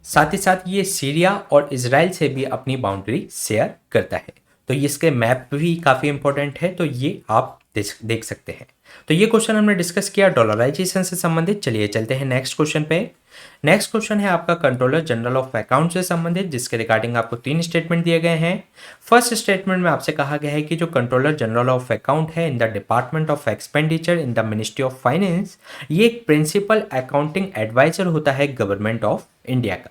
साथ ही साथ ये सीरिया और इजराइल से भी अपनी बाउंड्री शेयर करता है। तो इसके मैप भी काफ़ी इंपॉर्टेंट है, तो ये आप देख सकते हैं। तो ये क्वेश्चन हमने डिस्कस किया डॉलराइजेशन से संबंधित। चलिए चलते हैं नेक्स्ट क्वेश्चन पे। नेक्स्ट क्वेश्चन है आपका कंट्रोलर जनरल ऑफ अकाउंट से संबंधित, जिसके रिगार्डिंग आपको 3 स्टेटमेंट दिए गए हैं। फर्स्ट स्टेटमेंट में आपसे कहा गया है कि जो कंट्रोलर जनरल ऑफ अकाउंट है in the department of expenditure in the ministry of finance, ये एक प्रिंसिपल अकाउंटिंग एडवाइजर होता है गवर्नमेंट ऑफ इंडिया का।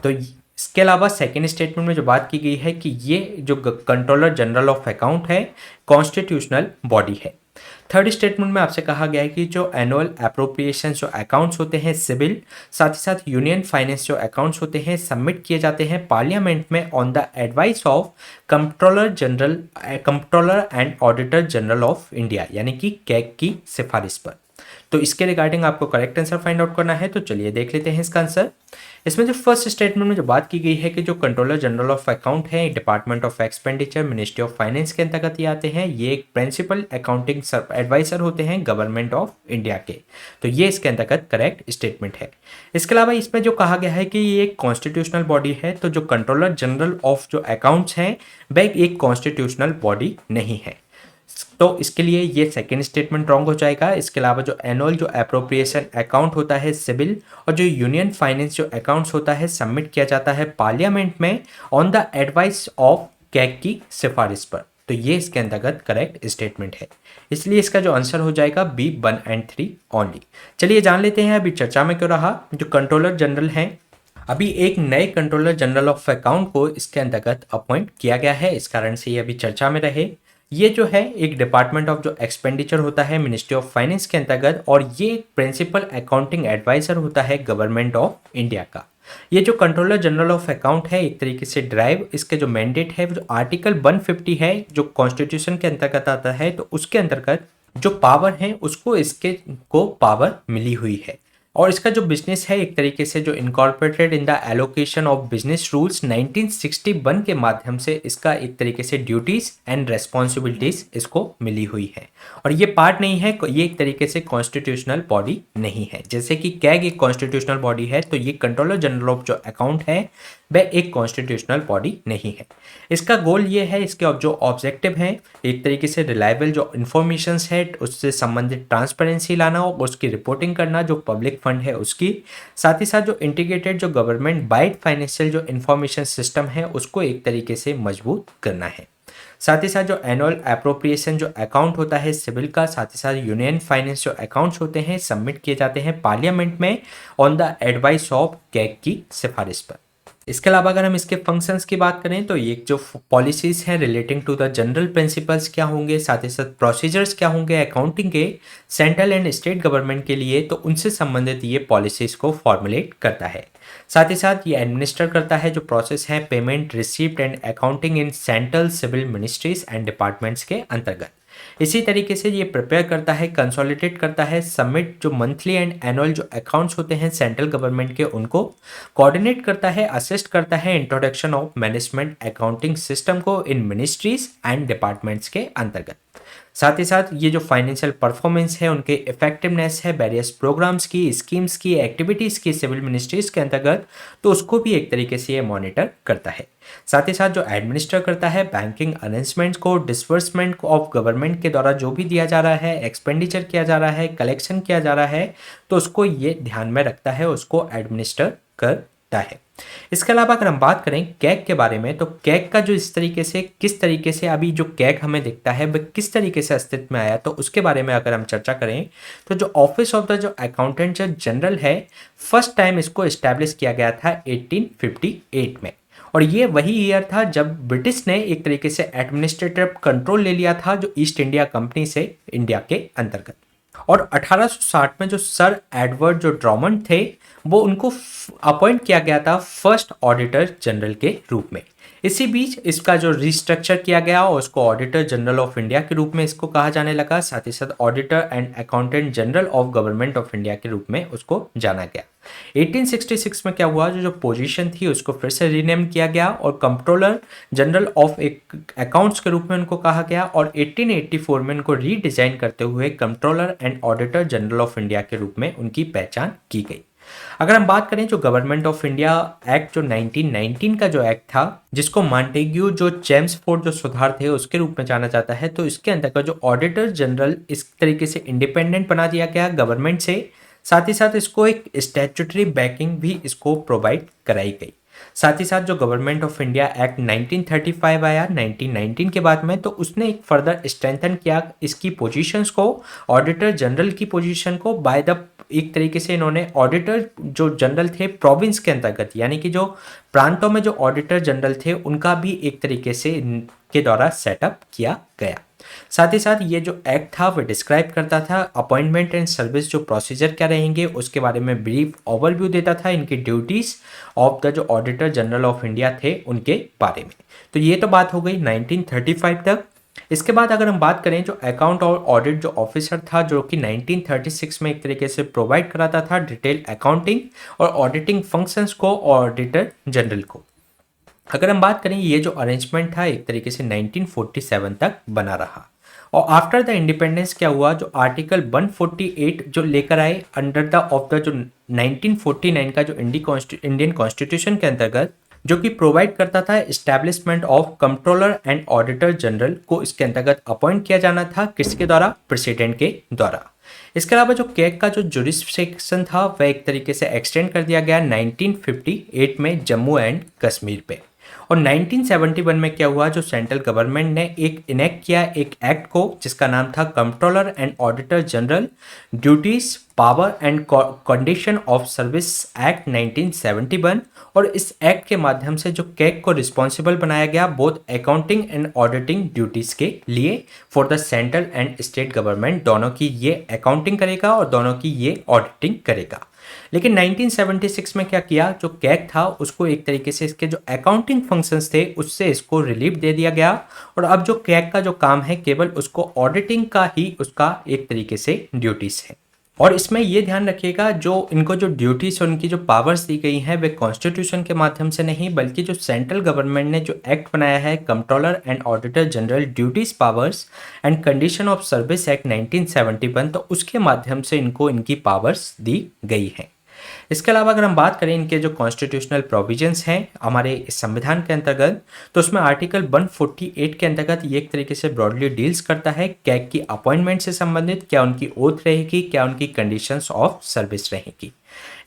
तो इसके अलावा सेकेंड स्टेटमेंट में जो बात की गई है कि ये जो कंट्रोलर जनरल ऑफ अकाउंट है कॉन्स्टिट्यूशनल बॉडी है। थर्ड स्टेटमेंट में आपसे कहा गया है कि जो एनुअल अप्रोप्रिएशन जो अकाउंट्स होते हैं सिविल, साथ ही साथ यूनियन फाइनेंस जो अकाउंट्स होते हैं सबमिट किए जाते हैं पार्लियामेंट में on the advice of controller and auditor general of India, यानी कि कैग की सिफारिश पर। तो इसके रिगार्डिंग आपको करेक्ट आंसर फाइंड आउट करना है, तो चलिए देख लेते हैं इसका आंसर। इसमें जो फर्स्ट स्टेटमेंट में जो बात की गई है कि जो कंट्रोलर जनरल ऑफ अकाउंट है department of expenditure ministry of finance के अंतर्गत ये आते हैं, ये एक प्रिंसिपल अकाउंटिंग एडवाइजर होते हैं गवर्नमेंट ऑफ इंडिया के। तो ये इसके अंतर्गत करेक्ट स्टेटमेंट है। इसके अलावा इसमें जो कहा गया है कि ये एक कॉन्स्टिट्यूशनल बॉडी है, तो जो कंट्रोलर जनरल ऑफ जो अकाउंट्स हैं वह एक कॉन्स्टिट्यूशनल बॉडी नहीं है, तो इसके लिए ये सेकेंड स्टेटमेंट रॉन्ग हो जाएगा। इसके अलावा जो एनुअल जो अप्रोप्रिएशन अकाउंट होता है सिविल और जो यूनियन फाइनेंस जो अकाउंट्स होता है सबमिट किया जाता है पार्लियामेंट में on the advice of CAG की सिफारिश पर, तो ये इसके अंतर्गत करेक्ट स्टेटमेंट है। इसलिए इसका जो आंसर हो जाएगा बी 1 एंड 3 ओनली। चलिए जान लेते हैं अभी चर्चा में क्यों रहा। जो कंट्रोलर जनरल हैं, अभी एक नए कंट्रोलर जनरल ऑफ अकाउंट को इसके अंतर्गत अपॉइंट किया गया है, इस कारण से ये अभी चर्चा में रहे। ये जो है एक डिपार्टमेंट ऑफ जो एक्सपेंडिचर होता है मिनिस्ट्री ऑफ फाइनेंस के अंतर्गत, और ये प्रिंसिपल अकाउंटिंग एडवाइजर होता है गवर्नमेंट ऑफ इंडिया का। ये जो कंट्रोलर जनरल ऑफ अकाउंट है एक तरीके से ड्राइव इसके जो मैंडेट है जो आर्टिकल 150 है जो कॉन्स्टिट्यूशन के अंतर्गत आता है, तो उसके अंतर्गत जो पावर है उसको इसके को पावर मिली हुई है। और इसका जो बिजनेस है एक तरीके से जो incorporated in the allocation of business rules 1961 के माध्यम से इसका एक तरीके से ड्यूटीज एंड रेस्पॉन्सिबिलिटीज इसको मिली हुई है, और ये पार्ट नहीं है, ये एक तरीके से कॉन्स्टिट्यूशनल बॉडी नहीं है। जैसे कि कैग एक कॉन्स्टिट्यूशनल बॉडी है, तो ये कंट्रोलर जनरल ऑफ जो अकाउंट है वह एक कॉन्स्टिट्यूशनल बॉडी नहीं है। इसका गोल ये है, इसके जो ऑब्जेक्टिव हैं एक तरीके से रिलायबल जो इन्फॉर्मेशन है उससे संबंधित ट्रांसपेरेंसी लाना और उसकी रिपोर्टिंग करना जो पब्लिक पब्लिक फंड है उसकी, साथ ही साथ जो इंटीग्रेटेड जो गवर्नमेंट बाइट फाइनेंशियल जो इंफॉर्मेशन सिस्टम है उसको एक तरीके से मजबूत करना है। साथ ही साथ जो एनुअल अप्रोप्रिएशन जो अकाउंट होता है सिविल का, साथ ही साथ यूनियन फाइनेंस जो अकाउंट्स होते हैं सबमिट किए जाते हैं पार्लियामेंट में on the advice of CAG की सिफारिश पर। इसके अलावा अगर हम इसके फंक्शंस की बात करें तो ये जो पॉलिसीज हैं relating to the general principles क्या होंगे, साथ ही साथ प्रोसीजर्स क्या होंगे अकाउंटिंग के सेंट्रल एंड स्टेट गवर्नमेंट के लिए, तो उनसे संबंधित ये पॉलिसीज को फॉर्मुलेट करता है। साथ ही साथ ये एडमिनिस्टर करता है जो प्रोसेस है payment receipt and accounting in central civil ministries and departments के अंतर्गत। इसी तरीके से ये प्रिपेयर करता है, कंसोलिडेट करता है, सबमिट जो मंथली एंड एनुअल जो अकाउंट्स होते हैं सेंट्रल गवर्नमेंट के उनको कोऑर्डिनेट करता है, असिस्ट करता है introduction of management accounting system को इन मिनिस्ट्रीज एंड डिपार्टमेंट्स के अंतर्गत। साथ ही साथ ये जो फाइनेंशियल परफॉर्मेंस है उनके इफेक्टिवनेस है वेरियस प्रोग्राम्स की, स्कीम्स की, एक्टिविटीज़ की सिविल मिनिस्ट्रीज के अंतर्गत, तो उसको भी एक तरीके से ये मॉनिटर करता है। साथ ही साथ जो एडमिनिस्टर करता है बैंकिंग अरेंजमेंट्स को, डिसबर्समेंट ऑफ गवर्नमेंट के द्वारा जो भी दिया जा रहा है, एक्सपेंडिचर किया जा रहा है, कलेक्शन किया जा रहा है, तो उसको ये ध्यान में रखता है, उसको एडमिनिस्टर करता है। इसके अलावा अगर हम बात करें कैग के बारे में, तो कैग का जो इस तरीके से किस तरीके से अभी जो कैग हमें दिखता है वह किस तरीके से अस्तित्व में आया, तो उसके बारे में अगर हम चर्चा करें तो जो ऑफिस ऑफ द जो अकाउंटेंट जनरल है फर्स्ट टाइम इसको इस्टेब्लिश किया गया था 1858 में, और ये वही ईयर था जब ब्रिटिश ने एक तरीके से एडमिनिस्ट्रेटिव कंट्रोल ले लिया था जो ईस्ट इंडिया कंपनी से इंडिया के अंतर्गत। और 1860 में जो सर एडवर्ड जो ड्रॉमंड थे वो उनको अपॉइंट किया गया था फर्स्ट ऑडिटर जनरल के रूप में। इसी बीच इसका जो रिस्ट्रक्चर किया गया और उसको ऑडिटर जनरल ऑफ इंडिया के रूप में इसको कहा जाने लगा, साथ ही साथ auditor and accountant general of government of India के रूप में उसको जाना गया। 1866 में क्या हुआ, जो पोजीशन थी उसको फिर से रीनेम किया गया और कंट्रोलर जनरल ऑफ अकाउंट्स के रूप में उनको कहा गया, और 1884 में उनको रीडिजाइन करते हुए controller and auditor general of India के रूप में उनकी पहचान की गई। अगर हम बात करें जो गवर्नमेंट ऑफ इंडिया एक्ट जो 1919 का जो एक्ट था जिसको मॉन्टेग्यू जो चेम्सफोर्ड जो सुधार थे उसके रूप में जाना जाता है, तो इसके अंतर्गत जो ऑडिटर जनरल इस तरीके से इंडिपेंडेंट बना दिया गया गवर्नमेंट से, साथ ही साथ इसको एक स्टैट्यूटरी बैकिंग भी इसको प्रोवाइड कराई गई। साथ ही साथ जो गवर्नमेंट ऑफ इंडिया एक्ट 1935 आया 1919 के बाद में, तो उसने एक फर्दर स्ट्रेंथन किया इसकी पोजीशंस को, ऑडिटर जनरल की पोजीशन को बाय द एक तरीके से इन्होंने ऑडिटर जो जनरल थे प्रोविंस के अंतर्गत, यानी कि जो प्रांतों में जो ऑडिटर जनरल थे उनका भी एक तरीके से के द्वारा सेटअप किया गया। साथ ही साथ ये जो एक्ट था वो डिस्क्राइब करता था अपॉइंटमेंट एंड सर्विस जो प्रोसीजर क्या रहेंगे उसके बारे में ब्रीफ ओवरव्यू देता था, इनकी ड्यूटीज ऑफ द जो ऑडिटर जनरल ऑफ इंडिया थे उनके बारे में। तो ये तो बात हो गई 1935 तक। इसके बाद अगर हम बात करें जो अकाउंट और ऑडिट जो ऑफिसर था जो कि 1936 में एक तरीके से प्रोवाइड कराता था डिटेल अकाउंटिंग और ऑडिटिंग फंक्शंस को ऑडिटर जनरल को। अगर हम बात करें ये जो अरेंजमेंट था एक तरीके से 1947 तक बना रहा, और आफ्टर द इंडिपेंडेंस क्या हुआ, जो आर्टिकल 148 जो लेकर आए अंडर द ऑफ द जो 1949 का जो इंडियन कॉन्स्टिट्यूशन के अंतर्गत, जो कि प्रोवाइड करता था establishment of controller and auditor general को इसके अंतर्गत अपॉइंट किया जाना था, किसके द्वारा, प्रेसिडेंट के द्वारा। इसके अलावा जो कैग का जो जुरिस्डिक्शन था वह एक तरीके से एक्सटेंड कर दिया गया 1958 में जम्मू एंड कश्मीर पे, और 1971 में क्या हुआ, जो सेंट्रल गवर्नमेंट ने एक इनेक्ट किया एक एक्ट को जिसका नाम था controller and auditor general duties power and condition of service act 1971, और इस एक्ट के माध्यम से जो कैग को रिस्पॉन्सिबल बनाया गया both accounting and auditing duties के लिए for the central and state government, दोनों की ये अकाउंटिंग करेगा और दोनों की ये ऑडिटिंग करेगा। लेकिन 1976 में क्या किया, जो कैग था उसको एक तरीके से इसके जो अकाउंटिंग फंक्शंस थे उससे इसको रिलीफ दे दिया गया, और अब जो कैग का जो काम है केवल उसको ऑडिटिंग का ही उसका एक तरीके से ड्यूटीज है। और इसमें ये ध्यान रखिएगा जो इनको जो ड्यूटीज और उनकी जो पावर्स दी गई हैं वे कॉन्स्टिट्यूशन के माध्यम से नहीं, बल्कि जो सेंट्रल गवर्नमेंट ने जो एक्ट बनाया है controller and auditor general duties powers and condition of service act 1971, तो उसके माध्यम से इनको इनकी पावर्स दी गई हैं। इसके अलावा अगर हम बात करें इनके जो कॉन्स्टिट्यूशनल प्रोविजंस हैं हमारे इस संविधान के अंतर्गत, तो उसमें आर्टिकल 148 के अंतर्गत ये एक तरीके से ब्रॉडली डील्स करता है कैग की अपॉइंटमेंट से संबंधित, क्या उनकी ओथ रहेगी, क्या उनकी कंडीशंस ऑफ सर्विस रहेगी।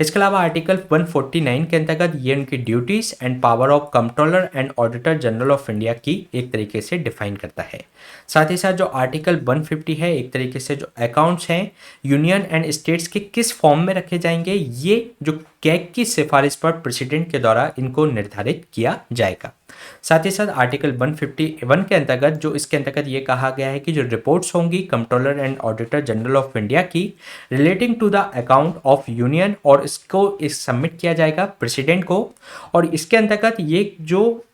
इसके अलावा आर्टिकल 149 के अंतर्गत ये उनकी duties and power of controller and auditor general of India की एक तरीके से डिफाइन करता है। साथ ही साथ जो आर्टिकल 150 है एक तरीके से जो अकाउंट्स हैं यूनियन एंड स्टेट्स के किस फॉर्म में रखे जाएंगे, ये जो कैग की सिफारिश पर प्रेसिडेंट के द्वारा इनको निर्धारित किया जाएगा। साथ ही साथ आर्टिकल 151 के अंतर्गत जो इसके अंतर्गत ये कहा गया है कि जो रिपोर्ट्स होंगी controller and auditor general of India की relating to the account of union, और इसको सबमिट किया जाएगा प्रेसिडेंट को, और इसके अंतर्गत ये जो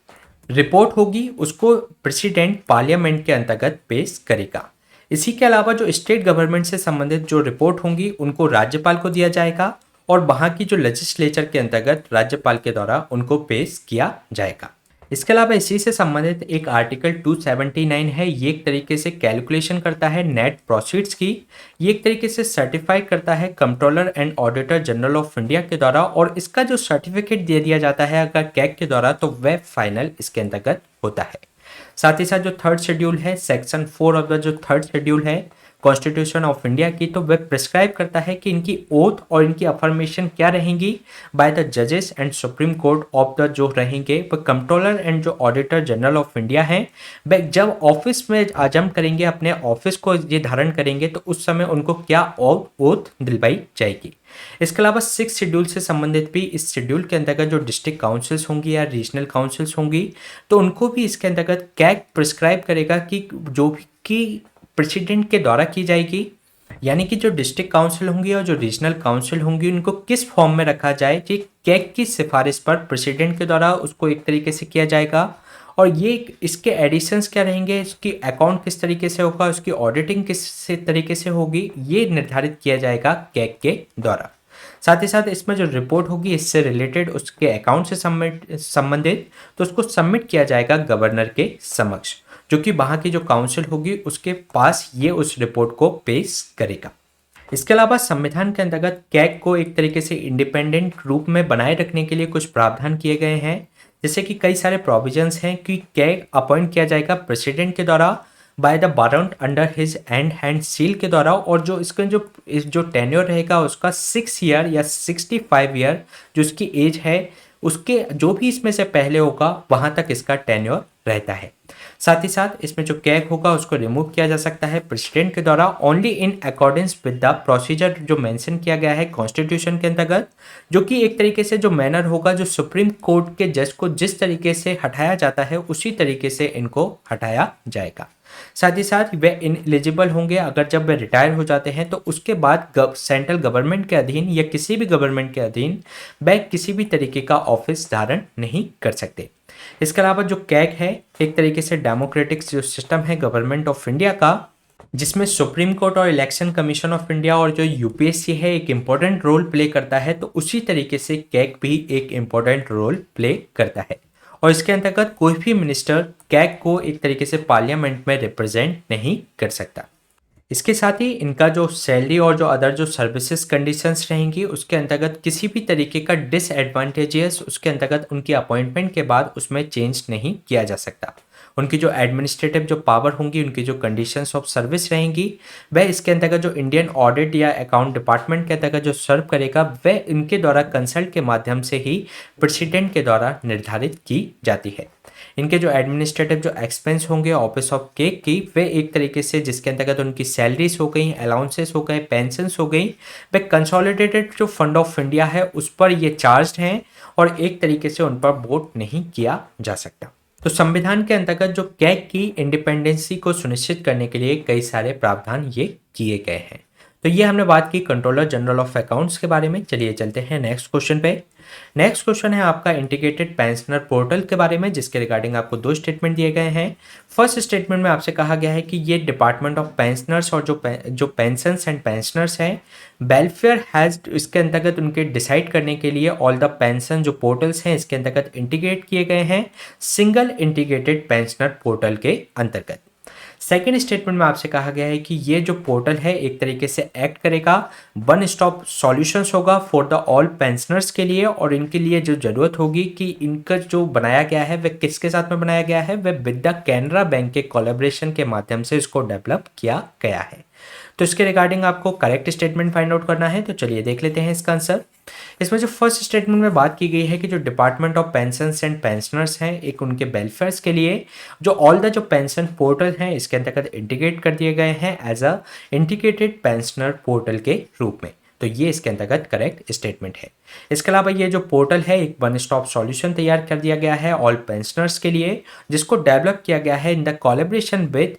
रिपोर्ट होगी उसको प्रेसिडेंट पार्लियामेंट के अंतर्गत पेश करेगा। इसी के अलावा जो स्टेट गवर्नमेंट से संबंधित जो रिपोर्ट होंगी उनको राज्यपाल को दिया जाएगा, और वहाँ की जो लेजिस्लेचर के अंतर्गत राज्यपाल के द्वारा उनको पेश किया जाएगा। इसके अलावा इसी से संबंधित एक आर्टिकल 279 है, ये एक तरीके से कैलकुलेशन करता है नेट प्रोसीड्स की, ये एक तरीके से सर्टिफाई करता है controller and auditor general of India के द्वारा, और इसका जो सर्टिफिकेट दे दिया जाता है अगर कैग के द्वारा तो वह फाइनल इसके अंतर्गत होता है। साथ ही साथ जो थर्ड शेड्यूल है सेक्शन 4 ऑफ द जो थर्ड शेड्यूल है कॉन्स्टिट्यूशन ऑफ इंडिया की, तो वह प्रिस्क्राइब करता है कि इनकी ओथ और इनकी अफर्मेशन क्या रहेंगी बाय द जजेस and supreme court of the जो रहेंगे वह कंट्रोलर एंड जो ऑडिटर जनरल ऑफ इंडिया हैं वह जब ऑफिस में आजम करेंगे, अपने ऑफिस को ये धारण करेंगे, तो उस समय उनको क्या ओथ दिलवाई जाएगी। इसके अलावा 6 शेड्यूल से संबंधित भी इस शेड्यूल के अंतर्गत जो डिस्ट्रिक्ट काउंसिल्स होंगी या रीजनल काउंसिल्स होंगी तो उनको भी इसके अंतर्गत कैग प्रिस्क्राइब करेगा कि जो भी की प्रेसिडेंट के द्वारा की जाएगी, यानी कि जो डिस्ट्रिक्ट काउंसिल होंगी और जो रीजनल काउंसिल होंगी उनको किस फॉर्म में रखा जाए, ये कैग की सिफारिश पर प्रेसिडेंट के द्वारा उसको एक तरीके से किया जाएगा। और ये इसके एडिशंस क्या रहेंगे, इसकी अकाउंट किस तरीके से होगा, उसकी ऑडिटिंग किस तरीके से होगी, ये निर्धारित किया जाएगा कैग के द्वारा। साथ ही साथ इसमें जो रिपोर्ट होगी इससे रिलेटेड उसके अकाउंट से संबंधित तो उसको सबमिट किया जाएगा गवर्नर के समक्ष, जो कि वहाँ की जो काउंसिल होगी उसके पास ये उस रिपोर्ट को पेश करेगा। इसके अलावा संविधान के अंतर्गत कैग को एक तरीके से इंडिपेंडेंट रूप में बनाए रखने के लिए कुछ प्रावधान किए गए हैं, जैसे कि कई सारे प्रोविजंस हैं कि कैग अपॉइंट किया जाएगा प्रेसिडेंट के द्वारा by the warrant under his hand seal के द्वारा, और जो इसका जो टेन्योर रहेगा उसका 6 ईयर या 65 ईयर जो इसकी एज है उसके जो भी इसमें से पहले होगा वहां तक इसका टेन्योर रहता है। साथ ही साथ इसमें जो कैग होगा उसको रिमूव किया जा सकता है प्रेसिडेंट के द्वारा only in accordance with the procedure जो मेंशन किया गया है कॉन्स्टिट्यूशन के अंतर्गत, जो कि एक तरीके से जो मैनर होगा जो सुप्रीम कोर्ट के जज को जिस तरीके से हटाया जाता है उसी तरीके से इनको हटाया जाएगा। साथ ही साथ वे इनएलिजिबल होंगे अगर जब वे रिटायर हो जाते हैं तो उसके बाद सेंट्रल गवर्नमेंट के अधीन या किसी भी गवर्नमेंट के अधीन वे किसी भी तरीके का ऑफिस धारण नहीं कर सकते। इसके अलावा जो कैग है एक तरीके से डेमोक्रेटिक जो सिस्टम है गवर्नमेंट ऑफ इंडिया का, जिसमें सुप्रीम कोर्ट और इलेक्शन कमीशन ऑफ इंडिया और जो यूपीएससी है एक इम्पोर्टेंट रोल प्ले करता है, तो उसी तरीके से कैग भी एक इम्पोर्टेंट रोल प्ले करता है। और इसके अंतर्गत कोई भी मिनिस्टर कैग को एक तरीके से पार्लियामेंट में रिप्रेजेंट नहीं कर सकता। इसके साथ ही इनका जो सैलरी और जो अदर जो सर्विसेज कंडीशंस रहेंगी उसके अंतर्गत किसी भी तरीके का डिसएडवांटेजेस उसके अंतर्गत उनकी अपॉइंटमेंट के बाद उसमें चेंज नहीं किया जा सकता। उनकी जो एडमिनिस्ट्रेटिव जो पावर होंगी, उनकी जो कंडीशंस ऑफ सर्विस रहेंगी, वह इसके अंतर्गत जो इंडियन ऑडिट या अकाउंट डिपार्टमेंट के अंतर्गत जो सर्व करेगा वह इनके द्वारा कंसल्ट के माध्यम से ही प्रेसिडेंट के द्वारा निर्धारित की जाती है। इनके जो एडमिनिस्ट्रेटिव जो एक्सपेंस होंगे ऑफिस ऑफ कैग की वे एक तरीके से जिसके अंतर्गत उनकी सैलरीज हो गई, अलाउंसेस हो गए, पेंशंस हो गई, वे कंसोलिडेटेड जो फंड ऑफ इंडिया है उस पर ये चार्ज हैं और एक तरीके से उन पर वोट नहीं किया जा सकता। तो संविधान के अंतर्गत जो कैग की इंडिपेंडेंसी को सुनिश्चित करने के लिए कई सारे प्रावधान ये किए गए हैं। तो ये हमने बात की कंट्रोलर जनरल ऑफ अकाउंट्स के बारे में। चलिए चलते हैं नेक्स्ट क्वेश्चन पे। नेक्स्ट क्वेश्चन है आपका इंटीग्रेटेड पेंशनर पोर्टल के बारे में, जिसके रिगार्डिंग आपको 2 स्टेटमेंट दिए गए हैं। फर्स्ट स्टेटमेंट में आपसे कहा गया है कि ये डिपार्टमेंट ऑफ पेंशनर्स और जो पेंशंस एंड पेंशनर्स हैं वेलफेयर हैज इसके अंतर्गत उनके डिसाइड करने के लिए ऑल द पेंशन जो पोर्टल्स हैं इसके अंतर्गत इंटीग्रेट किए गए हैं सिंगल इंटीग्रेटेड पेंशनर पोर्टल के अंतर्गत। सेकंड स्टेटमेंट में आपसे कहा गया है कि ये जो पोर्टल है एक तरीके से एक्ट करेगा, वन स्टॉप सॉल्यूशंस होगा फॉर द ऑल पेंशनर्स के लिए, और इनके लिए जो ज़रूरत होगी कि इनका जो बनाया गया है वह किसके साथ में बनाया गया है, वह विद द कैनरा बैंक के कोलैबोरेशन के माध्यम से इसको डेवलप किया गया है। तो इसके रिगार्डिंग आपको करेक्ट स्टेटमेंट फाइंड आउट करना है, तो चलिए देख लेते हैं इसका आंसर। इसमें जो फर्स्ट स्टेटमेंट में बात की गई है कि जो department of pensions and pensioners हैं, एक उनके वेलफेयर्स के लिए जो ऑल द जो पेंशन पोर्टल हैं इसके अंतर्गत इंटीग्रेट कर दिए गए हैं as a integrated pensioner portal के रूप में। तो ये इसके अंतर्गत करेक्ट स्टेटमेंट है। इसके अलावा ये जो पोर्टल है एक वन स्टॉप सॉल्यूशन तैयार कर दिया गया है ऑल पेंशनर्स के लिए, जिसको डेवलप किया गया है in the collaboration with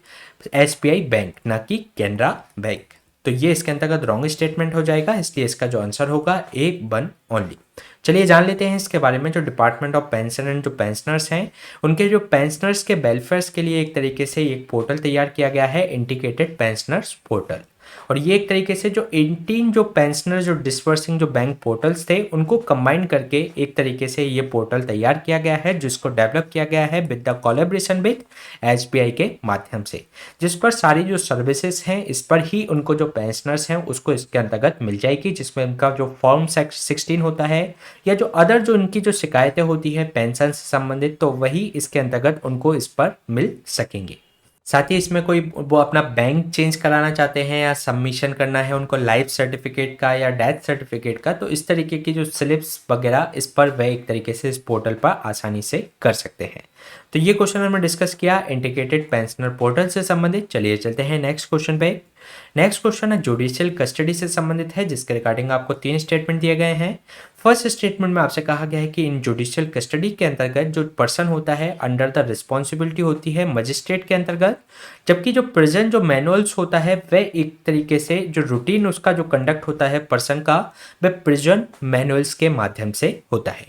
SBI bank, ना कि कैनरा बैंक। तो ये इसके अंतर्गत रॉन्ग स्टेटमेंट हो जाएगा, इसलिए इसका जो आंसर होगा ए वन ओनली। चलिए जान लेते हैं इसके बारे में। जो डिपार्टमेंट ऑफ पेंशन एंड जो पेंशनर्स हैं उनके जो पेंशनर्स के वेलफेयर्स के लिए एक तरीके से एक पोर्टल तैयार किया गया है, इंटीग्रेटेड पेंशनर्स पोर्टल। और ये एक तरीके से जो 18 जो पेंशनर जो डिस्पर्सिंग जो बैंक पोर्टल्स थे उनको कंबाइन करके एक तरीके से ये पोर्टल तैयार किया गया है, जिसको डेवलप किया गया है with the collaboration with SBI के माध्यम से, जिस पर सारी जो सर्विसेज हैं इस पर ही उनको जो पेंशनर्स हैं उसको इसके अंतर्गत मिल जाएगी, जिसमें उनका जो फॉर्म 16 होता है या जो अदर जो उनकी जो शिकायतें होती है पेंशन से संबंधित, तो वही इसके अंतर्गत उनको इस पर मिल सकेंगे। साथ ही इसमें कोई वो अपना बैंक चेंज कराना चाहते हैं या सबमिशन करना है उनको लाइफ सर्टिफिकेट का या डेथ सर्टिफिकेट का, तो इस तरीके की जो स्लिप्स वगैरह इस पर वह एक तरीके से इस पोर्टल पर आसानी से कर सकते हैं। तो ये क्वेश्चन हमने डिस्कस किया इंटीग्रेटेड पेंशनर पोर्टल से संबंधित। चलिए चलते हैं नेक्स्ट क्वेश्चन पे। नेक्स्ट क्वेश्चन है जुडिशियल कस्टडी से संबंधित है, जिसके रिगार्डिंग आपको 3 स्टेटमेंट दिए गए हैं। फर्स्ट स्टेटमेंट में आपसे कहा गया है कि इन जुडिशियल कस्टडी के अंतर्गत जो पर्सन होता है अंडर द रिस्पॉन्सिबिलिटी होती है मजिस्ट्रेट के अंतर्गत, जबकि जो प्रेजेंट जो मैनुअल्स होता है वह एक तरीके से जो रूटीन उसका जो कंडक्ट होता है पर्सन का वह प्रिजन मैनुअल्स के माध्यम से होता है।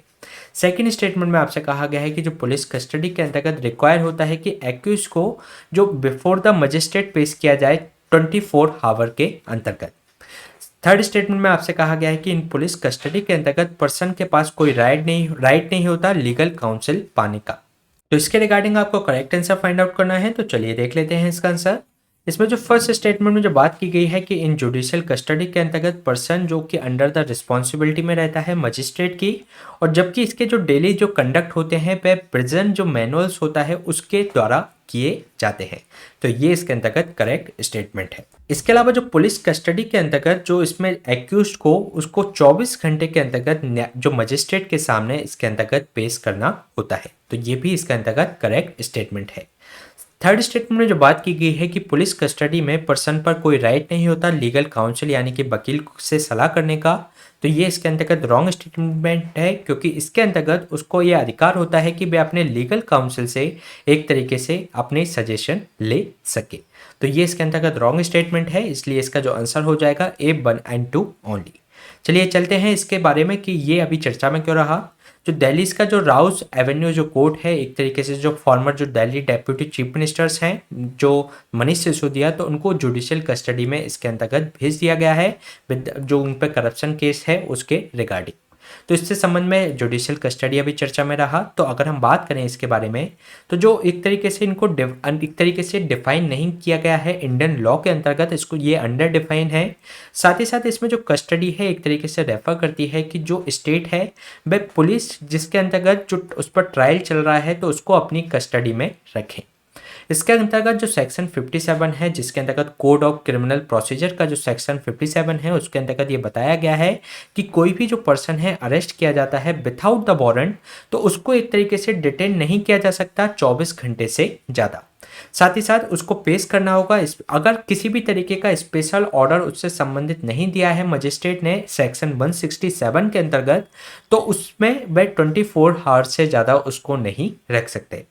सेकेंड स्टेटमेंट में आपसे कहा गया है कि जो पुलिस कस्टडी के अंतर्गत रिक्वायर होता है कि एक्यूज को जो बिफोर द मजिस्ट्रेट पेश किया जाए 24 आवर के अंतर्गत। थर्ड स्टेटमेंट में आपसे कहा गया है कि इन पुलिस कस्टडी के अंतर्गत पर्सन के पास कोई राइट नहीं होता लीगल काउंसिल पाने का। तो इसके रिगार्डिंग आपको करेक्ट आंसर फाइंड आउट करना है, तो चलिए देख लेते हैं इसका आंसर। इसमें जो फर्स्ट स्टेटमेंट में जो बात की गई है कि इन जुडिशियल कस्टडी के अंतर्गत पर्सन जो कि अंडर द रिस्पॉन्सिबिलिटी में रहता है मजिस्ट्रेट की, और जबकि इसके जो डेली जो कंडक्ट होते हैं वह प्रेजेंट जो मैनुअल्स होता है उसके द्वारा किए जाते हैं। तो ये इसके अंतर्गत करेक्ट स्टेटमेंट है। इसके अलावा जो पुलिस कस्टडी के अंतर्गत जो इसमें एक्यूज्ड को उसको 24 घंटे के अंतर्गत जो मजिस्ट्रेट के सामने इसके अंतर्गत पेश करना होता है, तो ये भी इसके अंतर्गत करेक्ट स्टेटमेंट है। थर्ड स्टेटमेंट में जो बात की गई है कि पुलिस कस्टडी में पर्सन पर कोई राइट नहीं होता लीगल काउंसिल यानी कि वकील से सलाह करने का, तो ये इसके अंतर्गत रॉन्ग स्टेटमेंट है, क्योंकि इसके अंतर्गत उसको ये अधिकार होता है कि वह अपने लीगल काउंसिल से एक तरीके से अपने सजेशन ले सके। तो ये इसके अंतर्गत रॉन्ग स्टेटमेंट है, इसलिए इसका जो आंसर हो जाएगा ए 1 एंड 2 ओनली। चलिए चलते हैं इसके बारे में कि ये अभी चर्चा में क्यों रहा। जो दिल्ली का जो राउस एवेन्यू जो कोर्ट है एक तरीके से जो फॉर्मर जो दिल्ली डेप्यूटी चीफ मिनिस्टर्स हैं जो मनीष सिसोदिया, तो उनको जुडिशियल कस्टडी में इसके अंतर्गत भेज दिया गया है जो उन पर करप्शन केस है उसके रिगार्डिंग। तो इससे संबंध में जुडिशियल कस्टडी अभी चर्चा में रहा। तो अगर हम बात करें इसके बारे में, तो जो एक तरीके से इनको एक तरीके से डिफाइन नहीं किया गया है इंडियन लॉ के अंतर्गत, इसको ये अंडर डिफाइन है। साथ ही साथ इसमें जो कस्टडी है एक तरीके से रेफर करती है कि जो स्टेट है वह पुलिस जिसके अंतर्गत जो उस पर ट्रायल चल रहा है तो उसको अपनी कस्टडी में रखें। इसके अंतर्गत जो सेक्शन 57 है जिसके अंतर्गत कोड ऑफ क्रिमिनल प्रोसीजर का जो सेक्शन 57 है उसके अंतर्गत ये बताया गया है कि कोई भी जो पर्सन है अरेस्ट किया जाता है विदाउट द वारंट, तो उसको एक तरीके से डिटेन नहीं किया जा सकता 24 घंटे से ज़्यादा। साथ ही साथ उसको पेश करना होगा अगर किसी भी तरीके का स्पेशल ऑर्डर उससे संबंधित नहीं दिया है मजिस्ट्रेट ने सेक्शन 167 के अंतर्गत, तो उसमें वह 24 आवर्स से ज़्यादा उसको नहीं रख सकते।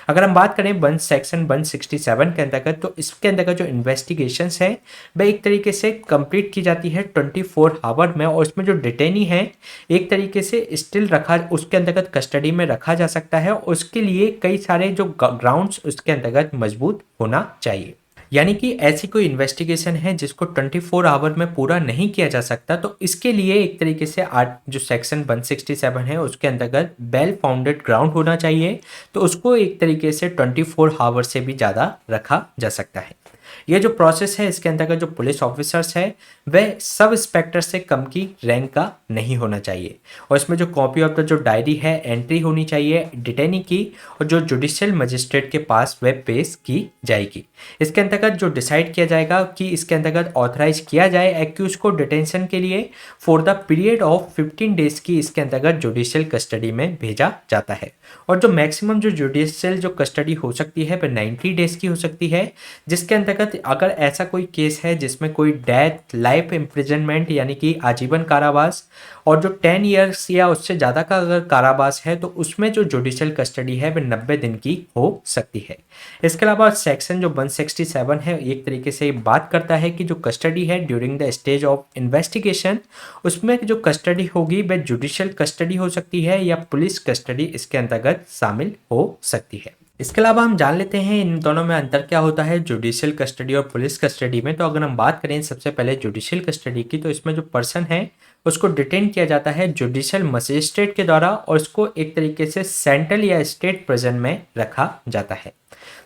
अगर हम बात करें सेक्शन 167 के अंतर्गत, तो इसके अंतर्गत जो इन्वेस्टिगेशंस है वह एक तरीके से कंप्लीट की जाती है 24 आवर में, और उसमें जो डिटेनी है एक तरीके से स्टिल रखा उसके अंतर्गत कस्टडी में रखा जा सकता है। उसके लिए कई सारे जो ग्राउंड्स उसके अंतर्गत मजबूत होना चाहिए। यानी कि ऐसी कोई इन्वेस्टिगेशन है जिसको 24 आवर में पूरा नहीं किया जा सकता, तो इसके लिए एक तरीके से आर्ट जो सेक्शन 167 है उसके अंतर्गत वेल फाउंडेड ग्राउंड होना चाहिए, तो उसको एक तरीके से 24 आवर से भी ज़्यादा रखा जा सकता है। ये जो प्रोसेस है इसके अंतर्गत जो पुलिस ऑफिसर्स है वह सब इंस्पेक्टर से कम की रैंक का नहीं होना चाहिए, और इसमें जो कॉपी ऑफ द जो डायरी है एंट्री होनी चाहिए डिटेनी की, और जो जुडिशियल मजिस्ट्रेट के पास वह पेश की जाएगी। इसके अंतर्गत जो डिसाइड किया जाएगा कि इसके अंतर्गत ऑथराइज किया जाए एक्यूज को डिटेंशन के लिए for the period of 15 days की इसके अंतर्गत जुडिशियल कस्टडी में भेजा जाता है। और जो मैक्सिमम जो जुडिशियल जो कस्टडी हो सकती है वह 90 डेज की हो सकती है, जिसके अंतर्गत अगर ऐसा कोई केस है जिसमें कोई डेथ, लाइफ इम्प्रिजनमेंट यानी कि आजीवन कारावास और जो 10 ईयर्स या उससे ज़्यादा का अगर कारावास है तो उसमें जो जुडिशियल कस्टडी है वह 90 दिन की हो सकती है। इसके अलावा सेक्शन जो 167 है एक तरीके से बात करता है कि जो कस्टडी है during the stage of investigation, उसमें जो कस्टडी होगी वह जुडिशियल कस्टडी हो सकती है या पुलिस कस्टडी इसके अंतर्गत शामिल हो सकती है। इसके अलावा हम जान लेते हैं इन दोनों में अंतर क्या होता है जुडिशियल कस्टडी और पुलिस कस्टडी में। तो अगर हम बात करें सबसे पहले जुडिशियल कस्टडी की, तो इसमें जो पर्सन है उसको डिटेन किया जाता है जुडिशियल मजिस्ट्रेट के द्वारा और उसको एक तरीके से सेंट्रल या स्टेट प्रिजन में रखा जाता है।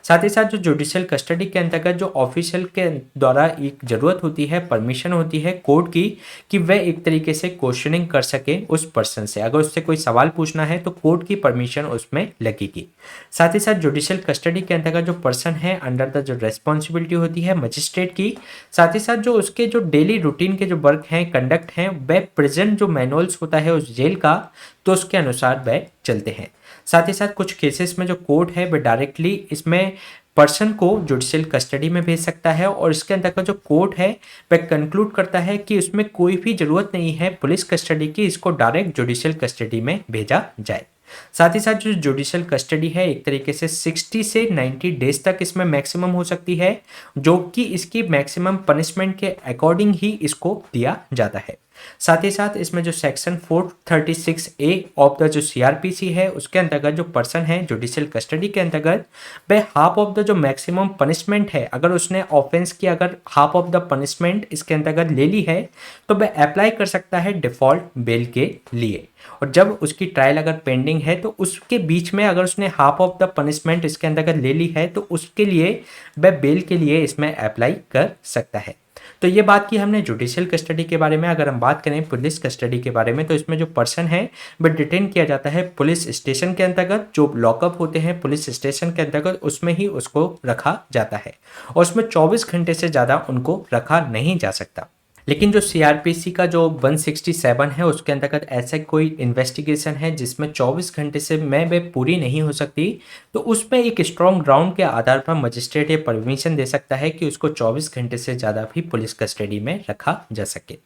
साथ ही साथ जो जुडिशियल कस्टडी के अंतर्गत जो ऑफिशियल के द्वारा एक ज़रूरत होती है, परमिशन होती है कोर्ट की कि वह एक तरीके से क्वेश्चनिंग कर सके उस पर्सन से, अगर उससे कोई सवाल पूछना है तो कोर्ट की परमिशन उसमें लगेगी। साथ ही साथ जुडिशियल कस्टडी के अंतर्गत जो पर्सन है अंडर द जो रेस्पॉन्सिबिलिटी होती है मजिस्ट्रेट की, साथ ही साथ जो उसके जो डेली रूटीन के जो वर्क हैं, कंडक्ट हैं, वह प्रेजेंट जो मैनुअल्स होता है उस जेल का, तो उसके अनुसार वह चलते हैं। साथ ही साथ कुछ केसेस में जो कोर्ट है वह डायरेक्टली इसमें पर्सन को जुडिशियल कस्टडी में भेज सकता है और इसके अंतर्गत जो कोर्ट है वह कंक्लूड करता है कि उसमें कोई भी जरूरत नहीं है पुलिस कस्टडी की, इसको डायरेक्ट जुडिशियल कस्टडी में भेजा जाए। साथ ही साथ जो जुडिशियल कस्टडी है एक तरीके से 60 से 90 डेज तक इसमें मैक्सिमम हो सकती है, जो कि इसकी मैक्सिमम पनिशमेंट के अकॉर्डिंग ही इसको दिया जाता है। साथ ही साथ इसमें जो सेक्शन 436A ऑफ द जो CRPC है उसके अंतर्गत जो पर्सन है जुडिशियल कस्टडी के अंतर्गत वह हाफ ऑफ द जो मैक्सिमम पनिशमेंट है, अगर उसने ऑफेंस की अगर हाफ ऑफ द पनिशमेंट इसके अंतर्गत ले ली है तो वह अप्लाई कर सकता है डिफॉल्ट बेल के लिए। और जब उसकी ट्रायल अगर पेंडिंग है तो उसके बीच में अगर उसने हाफ ऑफ द पनिशमेंट इसके अंतर्गत ले ली है तो उसके लिए वह बेल के लिए इसमें अप्लाई कर सकता है। तो ये बात की हमने जुडिशियल कस्टडी के बारे में। अगर हम बात करें पुलिस कस्टडी के बारे में तो इसमें जो पर्सन है वह डिटेन किया जाता है पुलिस स्टेशन के अंतर्गत, जो लॉकअप होते हैं पुलिस स्टेशन के अंतर्गत उसमें ही उसको रखा जाता है और उसमें 24 घंटे से ज़्यादा उनको रखा नहीं जा सकता। लेकिन जो CRPC का जो 167 है उसके अंतर्गत ऐसा कोई इन्वेस्टिगेशन है जिसमें 24 घंटे से में वे पूरी नहीं हो सकती, तो उसमें एक स्ट्रॉन्ग ग्राउंड के आधार पर मजिस्ट्रेट ये परमिशन दे सकता है कि उसको 24 घंटे से ज़्यादा भी पुलिस कस्टडी में रखा जा सके।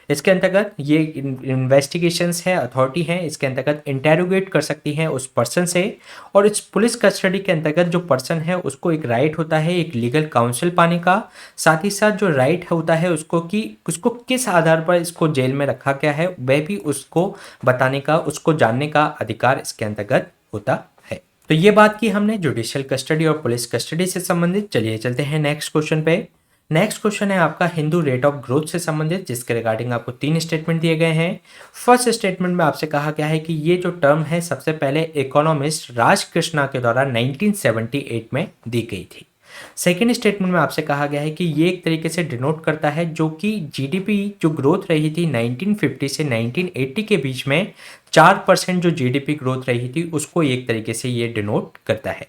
इसके अंतर्गत ये इन्वेस्टिगेशंस है, अथॉरिटी है, इसके अंतर्गत इंटेरोगेट कर सकती है उस पर्सन से। और इस पुलिस कस्टडी के अंतर्गत जो पर्सन है उसको एक राइट होता है एक लीगल काउंसिल पाने का, साथ ही साथ जो राइट होता है उसको कि उसको किस आधार पर इसको जेल में रखा गया है वह भी उसको बताने का, उसको जानने का अधिकार इसके अंतर्गत होता है। तो ये बात की हमने जुडिशियल कस्टडी और पुलिस कस्टडी से संबंधित। चलिए चलते हैं नेक्स्ट क्वेश्चन पे। नेक्स्ट क्वेश्चन है आपका हिंदू रेट ऑफ ग्रोथ से संबंधित, जिसके रिगार्डिंग आपको 3 स्टेटमेंट दिए गए हैं। फर्स्ट स्टेटमेंट में आपसे कहा गया है कि ये जो टर्म है सबसे पहले इकोनॉमिस्ट राज कृष्णा के द्वारा 1978 में दी गई थी। सेकेंड स्टेटमेंट में आपसे कहा गया है कि ये एक तरीके से डिनोट करता है जो कि जीडीपी जो ग्रोथ रही थी 1950 से 1980 के बीच में 4% जो जीडीपी ग्रोथ रही थी उसको एक तरीके से ये डिनोट करता है।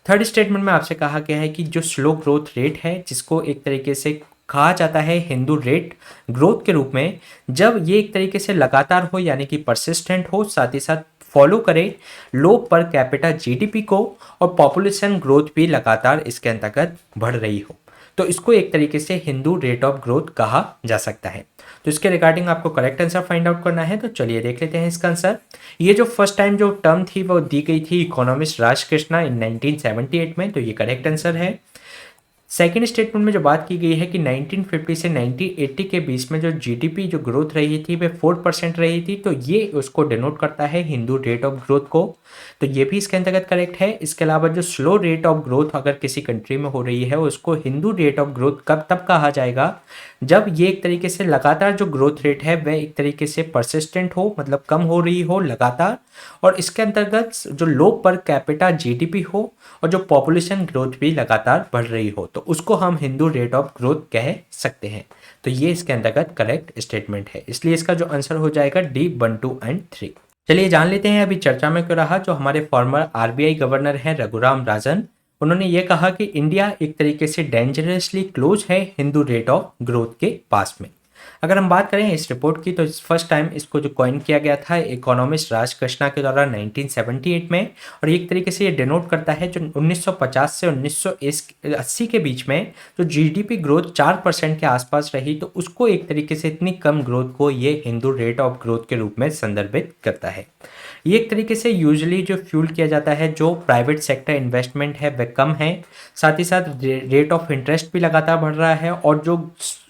थर्ड स्टेटमेंट में आपसे कहा गया है कि जो स्लो ग्रोथ रेट है जिसको एक तरीके से कहा जाता है हिंदू रेट ग्रोथ के रूप में, जब ये एक तरीके से लगातार हो यानी कि परसिस्टेंट हो, साथ ही साथ फॉलो करे लो पर कैपिटा जीडीपी को और पॉपुलेशन ग्रोथ भी लगातार इसके अंतर्गत बढ़ रही हो, तो इसको एक तरीके से हिंदू रेट ऑफ ग्रोथ कहा जा सकता है। तो इसके रिगार्डिंग आपको करेक्ट आंसर फाइंड आउट करना है, तो चलिए देख लेते हैं इसका आंसर। ये जो फर्स्ट टाइम जो टर्म थी वो दी गई थी इकोनॉमिस्ट राज कृष्णा इन 1978 में, तो ये करेक्ट आंसर है। सेकंड स्टेटमेंट में जो बात की गई है कि 1950 से 1980 के बीच में जो जीडीपी जो ग्रोथ रही थी वह 4% रही थी, तो ये उसको डिनोट करता है हिंदू रेट ऑफ ग्रोथ को। तो ये भी इसके अंतर्गत करेक्ट है। इसके अलावा जो स्लो रेट ऑफ ग्रोथ अगर किसी कंट्री में हो रही है उसको हिंदू रेट ऑफ ग्रोथ कब तब कहा जाएगा, जब ये एक तरीके से लगातार जो ग्रोथ रेट है वह एक तरीके से परसिस्टेंट हो, मतलब कम हो रही हो लगातार, और इसके अंतर्गत जो लो पर कैपिटा जीडीपी हो और जो पॉपुलेशन ग्रोथ भी लगातार बढ़ रही हो, तो उसको हम हिंदू रेट ऑफ ग्रोथ कह सकते हैं। तो ये इसके अंतर्गत करेक्ट स्टेटमेंट है, इसलिए इसका जो आंसर हो जाएगा डी 1, 2 एंड 3। चलिए जान लेते हैं अभी चर्चा में क्यों रहा जो हमारे फॉर्मर आरबीआई गवर्नर हैं रघुराम राजन। उन्होंने ये कहा कि इंडिया एक तरीके से डेंजरसली क्लोज है हिंदू रेट ऑफ ग्रोथ के पास में। अगर हम बात करें इस रिपोर्ट की, तो फर्स्ट टाइम इसको जो कॉइन किया गया था इकोनॉमिस्ट राज कृष्णा के द्वारा 1978 में, और एक तरीके से ये डिनोट करता है जो 1950 से 1980 के बीच में जो जीडीपी ग्रोथ 4% के आसपास रही, तो उसको एक तरीके से इतनी कम ग्रोथ को ये हिंदू रेट ऑफ ग्रोथ के रूप में संदर्भित करता है। ये एक तरीके से यूजुअली जो फ्यूल किया जाता है जो प्राइवेट सेक्टर इन्वेस्टमेंट है वह कम है, साथ ही साथ रेट ऑफ इंटरेस्ट भी लगातार बढ़ रहा है, और जो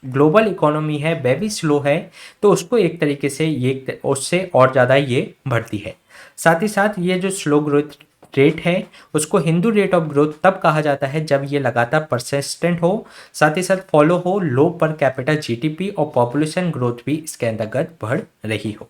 ग्लोबल इकोनॉमी है वह भी स्लो है, तो उसको एक तरीके से ये उससे और ज़्यादा ये बढ़ती है। साथ ही साथ ये जो स्लो ग्रोथ रेट है उसको हिंदू रेट ऑफ ग्रोथ तब कहा जाता है जब ये लगातार परसिस्टेंट हो, साथ ही साथ फॉलो हो लो पर कैपिटा जीडीपी और पॉपुलेशन ग्रोथ भी इसके अंतर्गत बढ़ रही हो।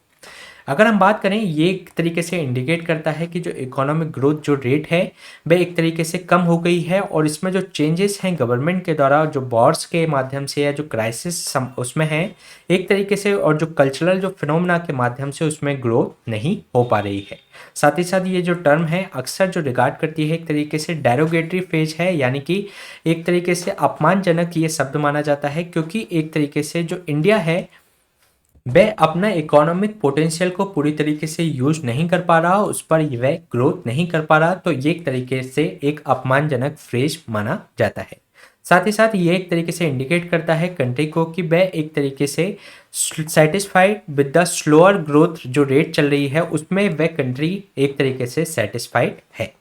अगर हम बात करें, ये एक तरीके से इंडिकेट करता है कि जो इकोनॉमिक ग्रोथ जो रेट है वह एक तरीके से कम हो गई है, और इसमें जो चेंजेस हैं गवर्नमेंट के द्वारा जो वॉर्स के माध्यम से या जो क्राइसिस उसमें है एक तरीके से, और जो कल्चरल जो फिनोमेना के माध्यम से उसमें ग्रोथ नहीं हो पा रही है। साथ ही साथ ये जो टर्म है अक्सर जो रिगार्ड करती है एक तरीके से डेरोगेटरी फेज है, यानी कि एक तरीके से अपमानजनक ये शब्द माना जाता है, क्योंकि एक तरीके से जो इंडिया है वह अपना इकोनॉमिक पोटेंशियल को पूरी तरीके से यूज नहीं कर पा रहा, उस पर वह ग्रोथ नहीं कर पा रहा, तो ये एक तरीके से एक अपमानजनक फ्रेज माना जाता है। साथ ही साथ ये एक तरीके से इंडिकेट करता है कंट्री को कि वह एक तरीके से satisfied with the slower growth जो रेट चल रही है उसमें वह कंट्री एक तरीके से सेटिस्फाइड है।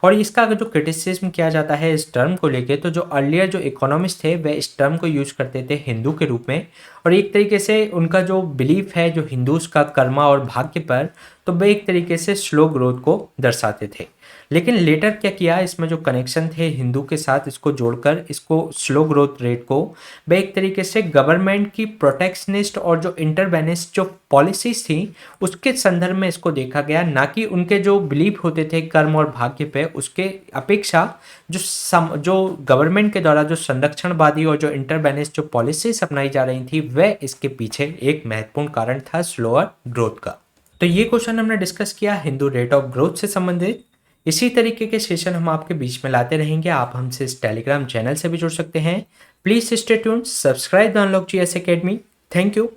और इसका अगर जो क्रिटिसिज्म किया जाता है इस टर्म को लेके, तो जो अर्लियर जो इकोनॉमिस्ट थे वह इस टर्म को यूज करते थे हिंदू के रूप में, और एक तरीके से उनका जो बिलीफ है जो हिंदूज का कर्मा और भाग्य पर, तो वे एक तरीके से स्लो ग्रोथ को दर्शाते थे। लेकिन लेटर क्या किया, इसमें जो कनेक्शन थे हिंदू के साथ इसको जोड़कर इसको स्लो ग्रोथ रेट को वे एक तरीके से गवर्नमेंट की प्रोटेक्शनिस्ट और जो इंटरवेनिस्ट जो पॉलिसीज थी उसके संदर्भ में इसको देखा गया, ना कि उनके जो बिलीफ होते थे कर्म और भाग्य पे उसके अपेक्षा जो गवर्नमेंट के द्वारा जो संरक्षणवादी और जो इंटरवेनिस्ट जो पॉलिसीज अपनाई जा रही थी वह इसके पीछे एक महत्वपूर्ण कारण था स्लोअर ग्रोथ का। तो ये क्वेश्चन हमने डिस्कस किया हिंदू रेट ऑफ ग्रोथ से संबंधित। इसी तरीके के सेशन हम आपके बीच में लाते रहेंगे। आप हमसे इस टेलीग्राम चैनल से भी जुड़ सकते हैं। Please stay tuned, subscribe the unlock GS academy. Thank you.